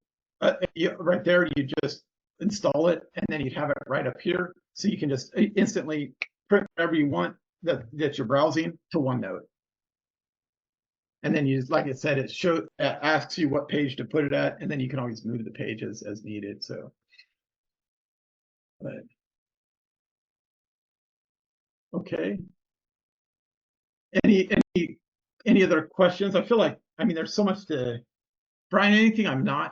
right there, you just install it, and then you'd have it right up here, so you can just instantly print whatever you want that you're browsing to OneNote. And then like I said, it asks you what page to put it at, and then you can always move the pages as needed. So, but okay. Any other questions? I feel like, there's so much to, Brian, anything I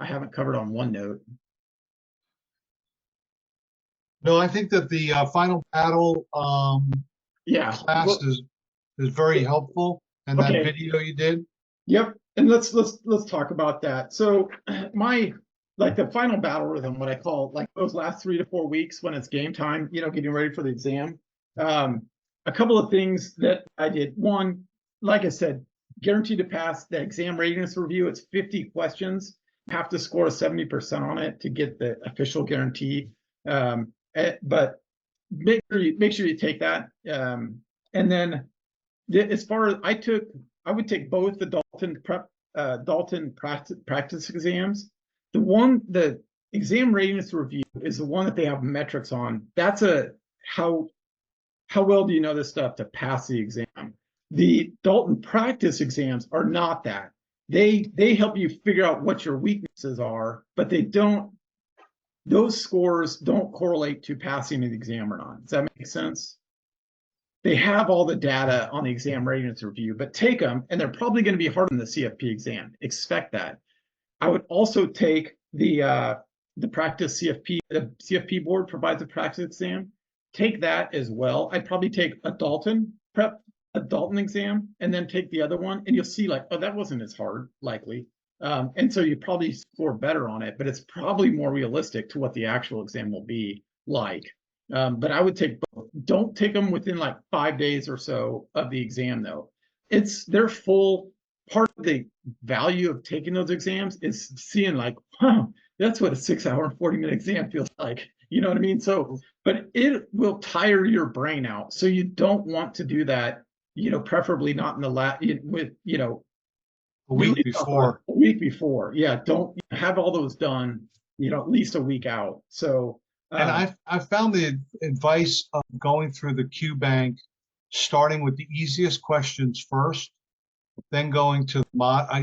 haven't covered on OneNote? No, I think that the final battle class is very helpful, and that video you did. Yep. And let's talk about that. So my like the final battle rhythm, what I call like those last 3 to 4 weeks when it's game time, you know, getting ready for the exam. Um, a couple of things that I did. One, like I said, guaranteed to pass the exam readiness review. It's 50 questions. You have to score 70% on it to get the official guarantee. But make sure you take that. And then as far as I would take both the Dalton practice exams. The exam readiness review is the one that they have metrics on. That's a how well do you know this stuff to pass the exam. The Dalton practice exams are not that. They help you figure out what your weaknesses are, but they don't. Those scores don't correlate to passing the exam or not. Does that make sense? They have all the data on the exam readiness review, but take them, and they're probably going to be harder than the CFP exam. Expect that. I would also take the practice CFP. The CFP board provides a practice exam. Take that as well. I'd probably take a Dalton exam, and then take the other one, and you'll see like, oh, that wasn't as hard, likely. And so you probably score better on it, but it's probably more realistic to what the actual exam will be like. But I would take both. Don't take them within like 5 days or so of the exam, though. They're full. Part of the value of taking those exams is seeing like, wow, that's what a 6-hour and 40-minute exam feels like. You know what I mean? So, but it will tire your brain out. So you don't want to do that. You know, preferably not in the with A week before. A week before. Yeah, don't have all those done. You know, at least a week out. So. And I found the advice of going through the Q bank, starting with the easiest questions first, then going to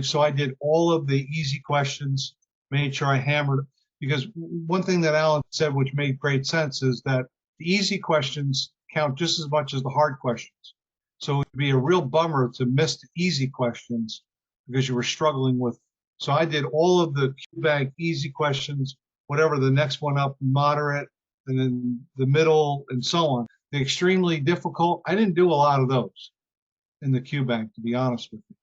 so I did all of the easy questions, made sure I hammered, because one thing that Alan said, which made great sense, is that the easy questions count just as much as the hard questions. So it would be a real bummer to miss the easy questions because you were struggling with. So I did all of the Q bank easy questions, whatever the next one up, moderate, and then the middle, and so on. The extremely difficult, I didn't do a lot of those in the Q bank, to be honest with you.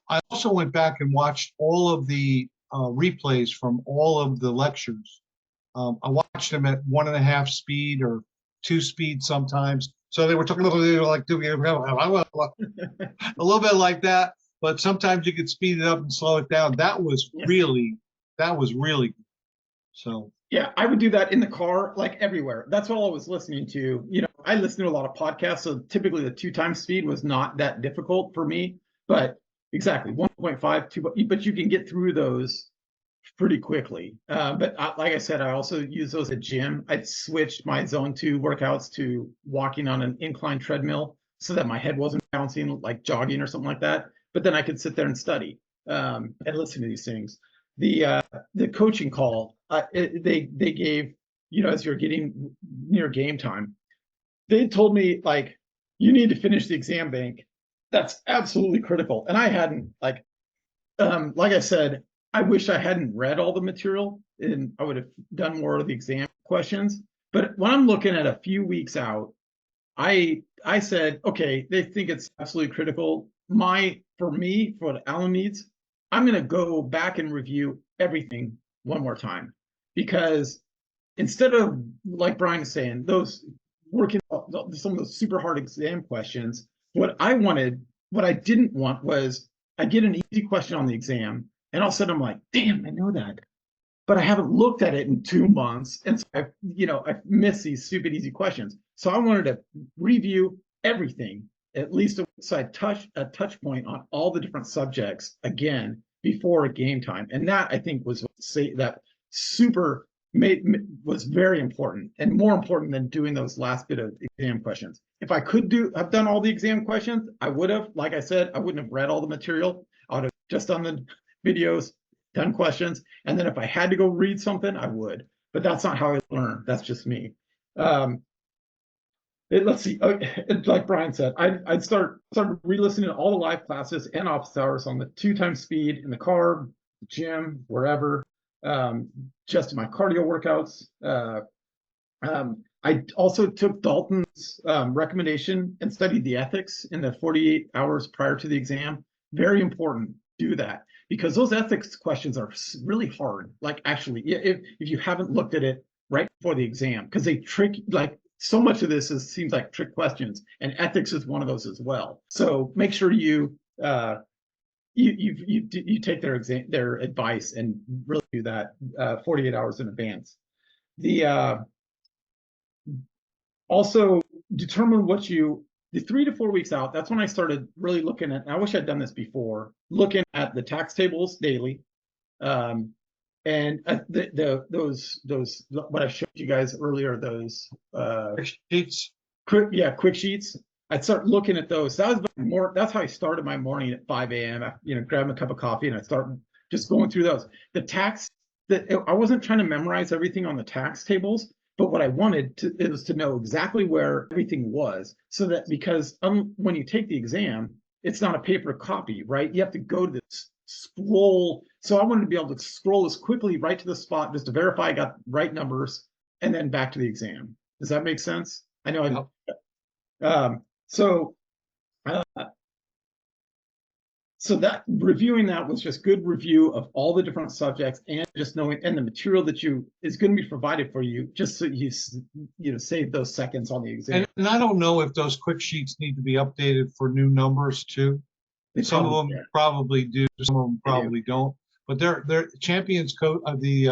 I also went back and watched all of the replays from all of the lectures. I watched them at 1.5 speed or 2 speed sometimes. So they were talking about, they were like doing a little bit like that, but sometimes you could speed it up and slow it down. That was really good. So yeah, I would do that in the car, like everywhere. That's what I was listening to. You know, I listen to a lot of podcasts, so typically the 2 times speed was not that difficult for me. But exactly 1.5, 2, but you can get through those pretty quickly. Like I said, I also use those at gym. I switched my zone 2 workouts to walking on an incline treadmill so that my head wasn't bouncing like jogging or something like that. But then I could sit there and study and listen to these things. The coaching call they gave, you know, as you're getting near game time, they told me like, you need to finish the exam bank. That's absolutely critical. And I hadn't like I said, I wish I hadn't read all the material and I would have done more of the exam questions. But when I'm looking at a few weeks out, I said, okay, they think it's absolutely critical. For me, for what Alan needs, I'm going to go back and review everything one more time, because instead of, like Brian is saying, those working some of those super hard exam questions, what I didn't want was I get an easy question on the exam and all of a sudden I'm like, damn, I know that, but I haven't looked at it in 2 months. And so I've missed these stupid easy questions. So I wanted to review everything, at least so I touch a touch point on all the different subjects again before game time. And that, I think, was was very important, and more important than doing those last bit of exam questions. If I could have done all the exam questions, I would have. Like I said, I wouldn't have read all the material. I would have just done the videos, done questions, and then if I had to go read something, I would. But that's not how I learn. That's just me. Let's see. Like Brian said, I'd start re-listening to all the live classes and office hours on the 2 times speed in the car, the gym, wherever. Just my cardio workouts. I also took Dalton's recommendation and studied the ethics in the 48 hours prior to the exam. Very important. do that, because those ethics questions are really hard. Like, actually, if you haven't looked at it right before the exam, because they trick, like, so much of this seems like trick questions, and ethics is one of those as well. So make sure you take their advice and really do that 48 hours in advance. Also determine the 3 to 4 weeks out. That's when I started really looking at, and I wish I'd done this before, looking at the tax tables daily. And those what I showed you guys earlier, those Sheets. quick sheets. I'd start looking at those. That's how I started my morning at 5 a.m. Grabbing a cup of coffee, and I start just going through those. I wasn't trying to memorize everything on the tax tables, but what I wanted was to know exactly where everything was, so that, because when you take the exam, it's not a paper copy, right? You have to go to this scroll. So I wanted to be able to scroll as quickly right to the spot just to verify I got the right numbers, and then back to the exam. Does that make sense? I know. So that reviewing that was just good review of all the different subjects, and just knowing, and the material that is going to be provided for you, just so you save those seconds on the exam. And I don't know if those quick sheets need to be updated for new numbers too. Some of them probably do, some of them probably don't. But they're Champions Code of the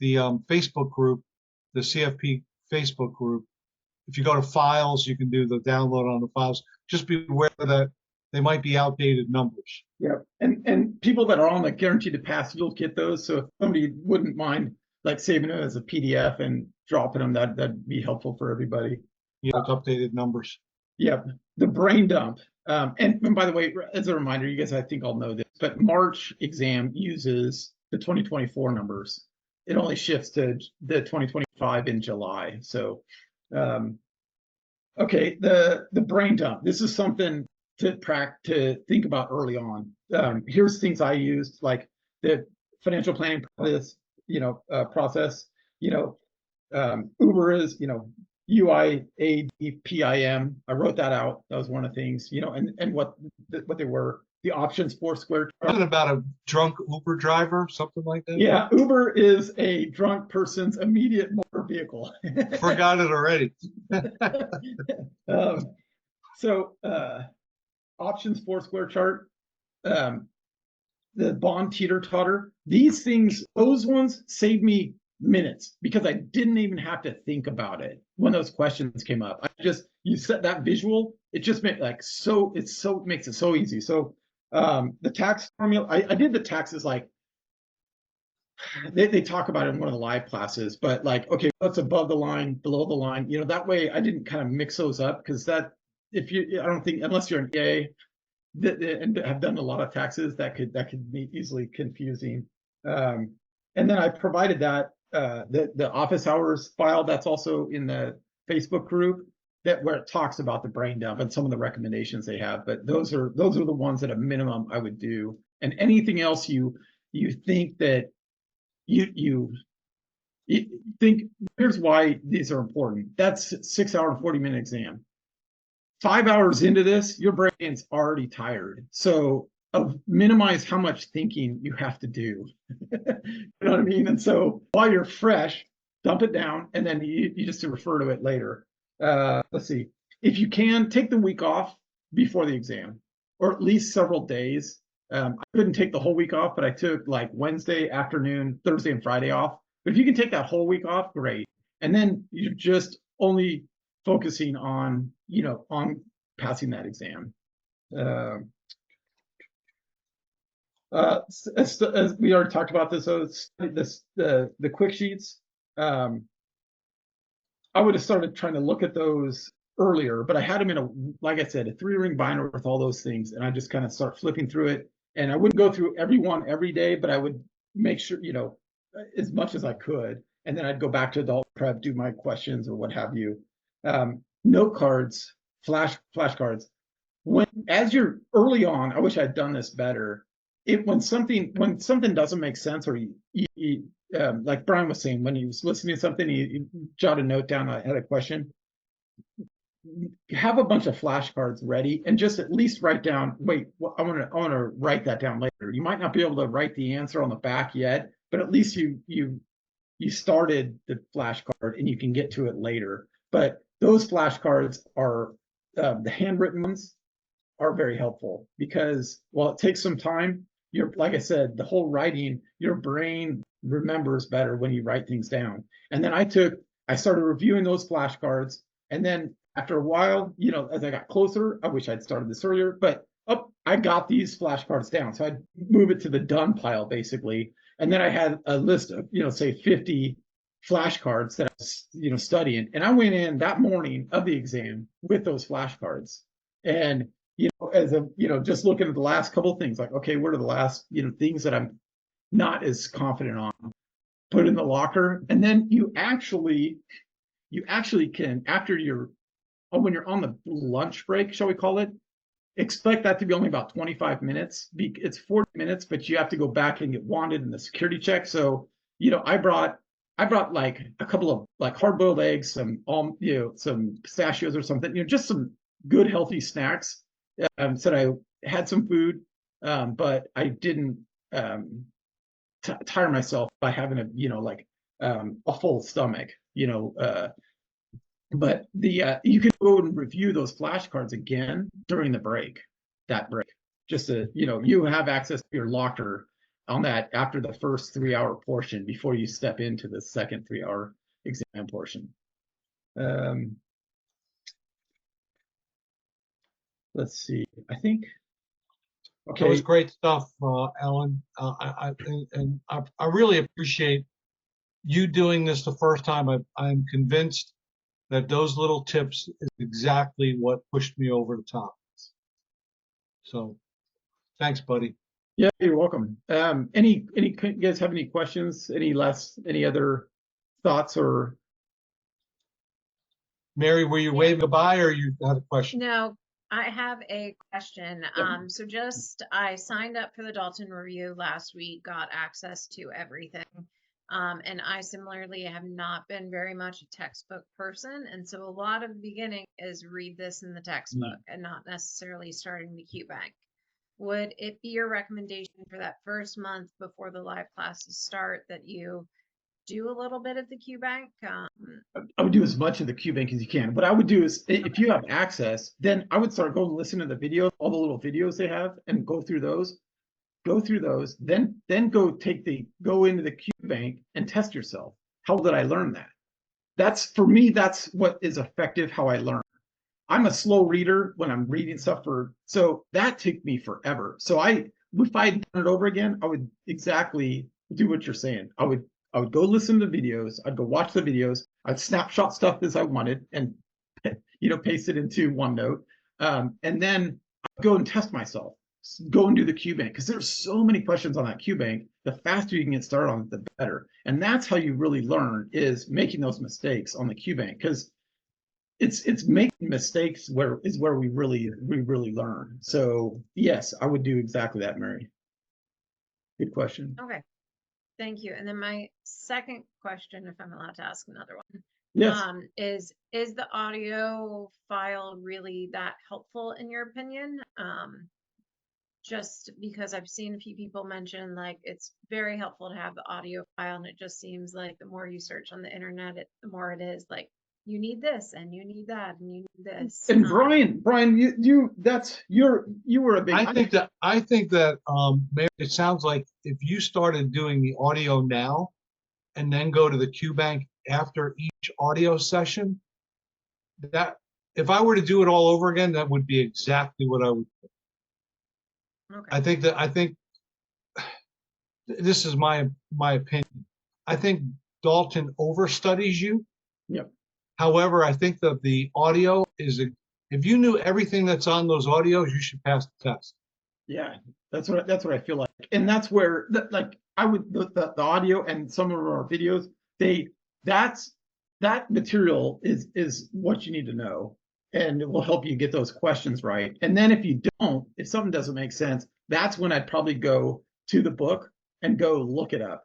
Facebook group, the CFP Facebook group. If you go to files, you can do the download on the files. Just be aware that they might be outdated numbers. Yeah, and people that are on the guaranteed to pass, you'll get those. So if somebody wouldn't mind like saving it as a PDF and dropping them, that'd be helpful for everybody. Yeah, with updated numbers. Yep, the brain dump. And by the way, as a reminder, you guys, I think all know this, but March exam uses the 2024 numbers. It only shifts to the 2025 in July. So, okay, the brain dump. This is something to think about early on. Here's things I used, like the financial planning process. Uber is, UIADPIM. I wrote that out. That was one of the things, and what they were. The options Foursquare. Something about a drunk Uber driver, something like that. Yeah, Uber is a drunk person's immediate motor vehicle. Forgot it already. Options Foursquare chart, the bond teeter-totter. These things, those ones saved me minutes, because I didn't even have to think about it when those questions came up. You set that visual, it just made makes it so easy. So the tax formula, I did the taxes, like they talk about it in one of the live classes, but like, okay, what's above the line, below the line, that way I didn't kind of mix those up, because I don't think, unless you're an EA and have done a lot of taxes, that could be easily confusing. And then I provided that the office hours file that's also in the Facebook group, where it talks about the brain dump and some of the recommendations they have. But those are the ones at a minimum I would do. And anything else you think that you think, here's why these are important. That's 6 hour and 40-minute exam. 5 hours into this, your brain's already tired. So minimize how much thinking you have to do. You know what I mean? And so while you're fresh, dump it down, and then you just refer to it later. Let's see. If you can, take the week off before the exam, or at least several days. I couldn't take the whole week off, but I took like Wednesday afternoon, Thursday and Friday off. But if you can take that whole week off, great. And then you're just only focusing on, on passing that exam. As we already talked about this, so the quick sheets. I would have started trying to look at those earlier, but I had them in like I said, a 3-ring binder with all those things, and I just kind of start flipping through it. And I wouldn't go through every one every day, but I would make sure, as much as I could, and then I'd go back to adult prep, do my questions or what have you. Note cards, flashcards. As you're early on, I wish I'd done this better. When something doesn't make sense, or like Brian was saying, when he was listening to something, he jotted a note down. I had a question. have a bunch of flashcards ready and just at least write down, wait, well, I want to write that down later. You might not be able to write the answer on the back yet, but at least you started the flashcard and you can get to it later. But those flashcards are the handwritten ones are very helpful because while it takes some time, you're like I said, the whole writing, your brain remembers better when you write things down. And then I started reviewing those flashcards, and then after a while, as I got closer, I wish I'd started this earlier, but I got these flashcards down. So I'd move it to the done pile basically. And then I had a list of, say 50 flashcards that I was, studying. And I went in that morning of the exam with those flashcards. And, as a, just looking at the last couple of things, like, okay, what are the last, things that I'm not as confident on, put in the locker. And then you actually can, after when you're on the lunch break, shall we call it, expect that to be only about 25 minutes. It's 40 minutes, but you have to go back and get wanted in the security check. So, I brought like a couple of like hard-boiled eggs, some pistachios or something, just some good healthy snacks. Said I had some food, but I didn't tire myself by having a full stomach, but you can go and review those flashcards again during that break, just to, you have access to your locker on that after the first 3-hour portion before you step into the second 3-hour exam portion. Let's see, I think. Okay. That was great stuff, Ellen. I really appreciate you doing this the first time. I'm convinced that those little tips is exactly what pushed me over the top. So thanks, buddy. Yeah, you're welcome. You guys have any questions? Any other thoughts or? Mary, were you waving goodbye or you had a question? No, I have a question. Yeah. So I signed up for the Dalton review last week, got access to everything. And I similarly have not been very much a textbook person. And so a lot of the beginning is read this in the textbook and not necessarily starting the Q bank. Would it be your recommendation for that first month before the live classes start that you do a little bit of the Q bank? I would do as much of the Q bank as you can. What I would do is, if you have access, then I would start going to listen to the video, all the little videos they have, and go through those, then go into the Q bank and test yourself. How did I learn that? For me, that's what is effective, how I learn. I'm a slow reader when I'm reading stuff so that took me forever. So if I had done it over again, I would exactly do what you're saying. I would go listen to videos. I'd go watch the videos. I'd snapshot stuff as I wanted and, paste it into OneNote. And then I'd go and test myself. Go and do the Q bank because there's so many questions on that Q bank. The faster you can get started on it, the better. And that's how you really learn, is making those mistakes on the Q bank, because it's making mistakes where we really learn. So yes, I would do exactly that, Mary. Good question. Okay, thank you. And then my second question, if I'm allowed to ask another one, yes, is the audio file really that helpful in your opinion? Just because I've seen a few people mention like it's very helpful to have the audio file, and it just seems like the more you search on the internet, the more it is like you need this and you need that and you need this. And Brian, you were a big. I think that Mary, it sounds like if you started doing the audio now and then go to the Q bank after each audio session, that if I were to do it all over again, that would be exactly what I would do. Okay. I think this is my opinion. I think Dalton overstudies you. Yep. However, I think that the audio if you knew everything that's on those audios, you should pass the test. Yeah, that's what I feel like, and that's where I would the audio and some of our videos, that material is what you need to know, and it will help you get those questions right. And then if something doesn't make sense, that's when I'd probably go to the book and go look it up.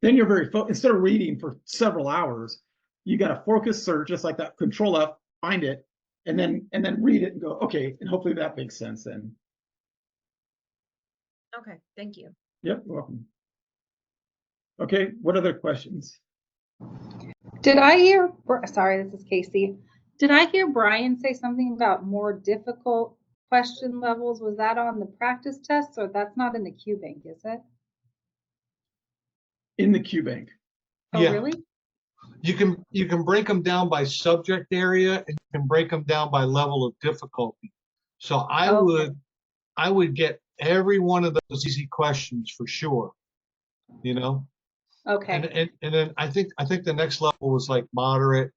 Then you're very instead of reading for several hours, you got to focus search, just like that Control F, find it, and then read it and go, okay, and hopefully that makes sense then. Okay, thank you. Yep, you're welcome. Okay, what other questions? Did I hear, sorry, this is Casey. Did I hear Brian say something about more difficult question levels? Was that on the practice tests, or that's not in the QBank, is it? In the QBank. Oh, Yeah. really? You can break them down by subject area, and you can break them down by level of difficulty. So Okay. I would get every one of those easy questions for sure, you know? Okay. And then I think the next level was like moderate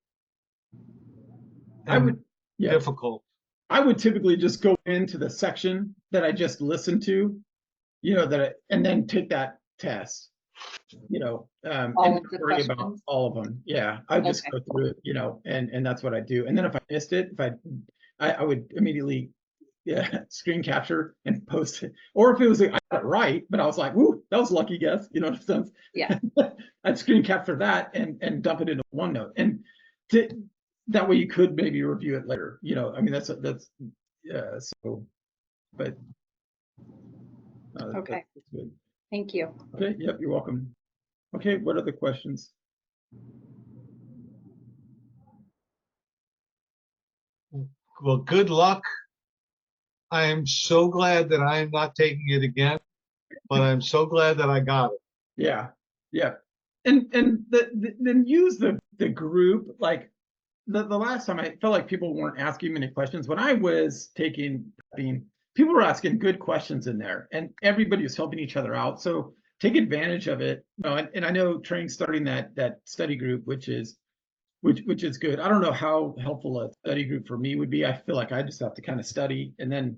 I and would, yeah, difficult. I would typically just go into the section that I just listened to, and then take that test, and All not of the worry about questions? all of them. Yeah, I would just Okay. go through it, and that's what I do. And then if I missed it, I would immediately, screen capture and post it. Or if it was I got it right, but I was like, woo, that was a lucky guess, in a sense. Yeah. I'd screen capture that and dump it into OneNote, and that way you could maybe review it later. I mean that's so, but Okay. that's good. Thank you. Okay, yep, you're welcome. Okay, what other questions? Well, good luck. I am so glad that I am not taking it again, but I'm so glad that I got it. Yeah, yeah, and then use the group. Like the last time, I felt like people weren't asking many questions. When I was prepping, people were asking good questions in there, and everybody was helping each other out. So take advantage of it. And I know Train's starting that study group, which is good. I don't know how helpful a study group for me would be. I feel like I just have to kind of study, and then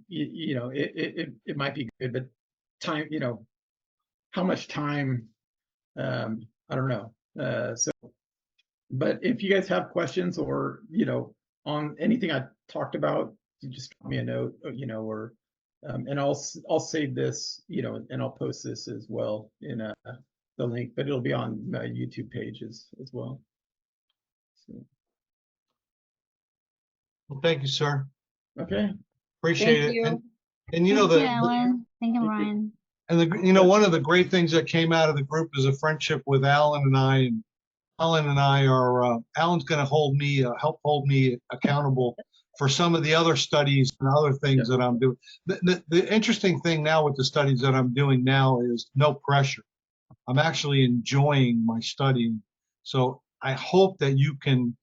it might be good, but time, how much time, I don't know. But if you guys have questions or, on anything I talked about, you just drop me a note, or and I'll save this, and I'll post this as well in the link, but it'll be on my YouTube pages as well. So, Well, thank you, sir. okay. Appreciate Thank it. you. And Thank you, Alan. Thank you, Brian. one of the great things that came out of the group is a friendship with Alan and I. And Alan and I are, Alan's going to help hold me accountable for some of the other studies and other things that I'm doing. The interesting thing now with the studies that I'm doing now is no pressure. I'm actually enjoying my studying. So I hope that you can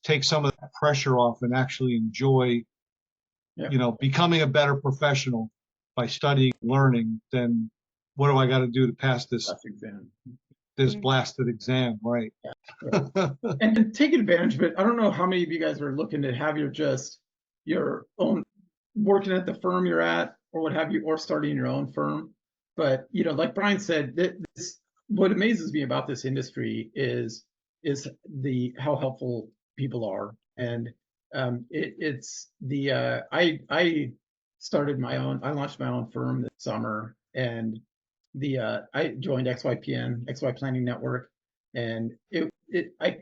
take some of that pressure off and actually enjoy, becoming a better professional by studying, learning, than what do I got to do to pass this Last exam. blasted exam, right? And take advantage of it. I don't know how many of you guys are looking to have your own, working at the firm you're at, or what have you, or starting your own firm. But like Brian said, what amazes me about this industry is how helpful people are, and I started I launched my own firm this summer, and I joined XY Planning Network, and I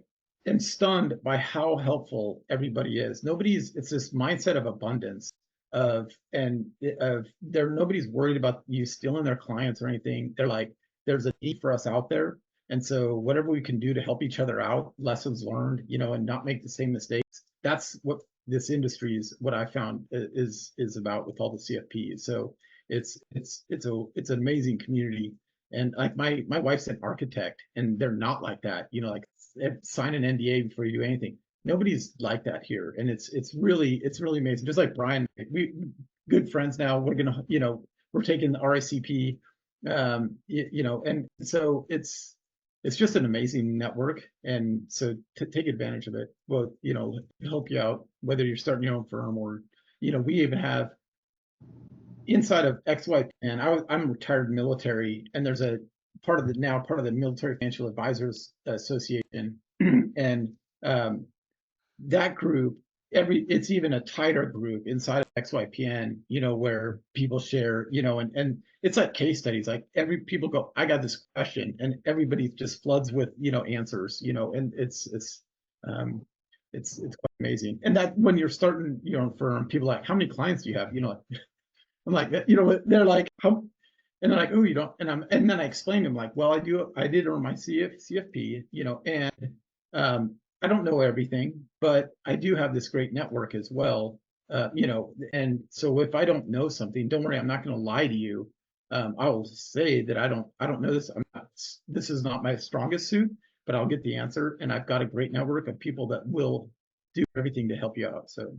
am stunned by how helpful everybody is. It's this mindset of abundance nobody's worried about you stealing their clients or anything. They're like, there's a need for us out there. And so whatever we can do to help each other out, lessons learned, and not make the same mistakes. That's what this industry is, what I found is about with all the CFPs. So it's an amazing community. And like my wife's an architect, and they're not like that. Like sign an NDA before you do anything. Nobody's like that here, and it's really amazing. Just like Brian, we good friends now. We're gonna, we're taking the RICP, and so it's just an amazing network, and so to take advantage of it. Well, help you out whether you're starting your own firm or, we even have inside of XY, and I'm retired military, and there's a part of the Military Financial Advisors Association, and that group, it's even a tighter group inside of XYPN, where people share, and it's like case studies. Like people go, I got this question, and everybody just floods with, answers, and it's it's quite amazing. And that when you're starting your own firm, people are like, how many clients do you have? You know, like, I'm like, you know, they're like, how? And they're like, oh, you don't. And then I explained to them like, well, I did earn my CFP, you know, and I don't know everything, but I do have this great network as well. You know, and so if I don't know something, don't worry, I'm not going to lie to you. I will say that I don't know this. This is not my strongest suit, but I'll get the answer. And I've got a great network of people that will do everything to help you out. So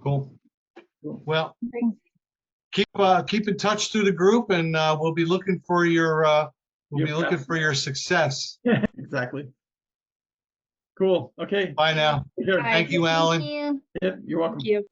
Cool. Cool. Well, keep in touch through the group, and we'll be looking for your success. exactly. Cool. Okay. Bye now. Take care. Bye. Thank you, Thank Alan. you. Yep, you're welcome. Thank you.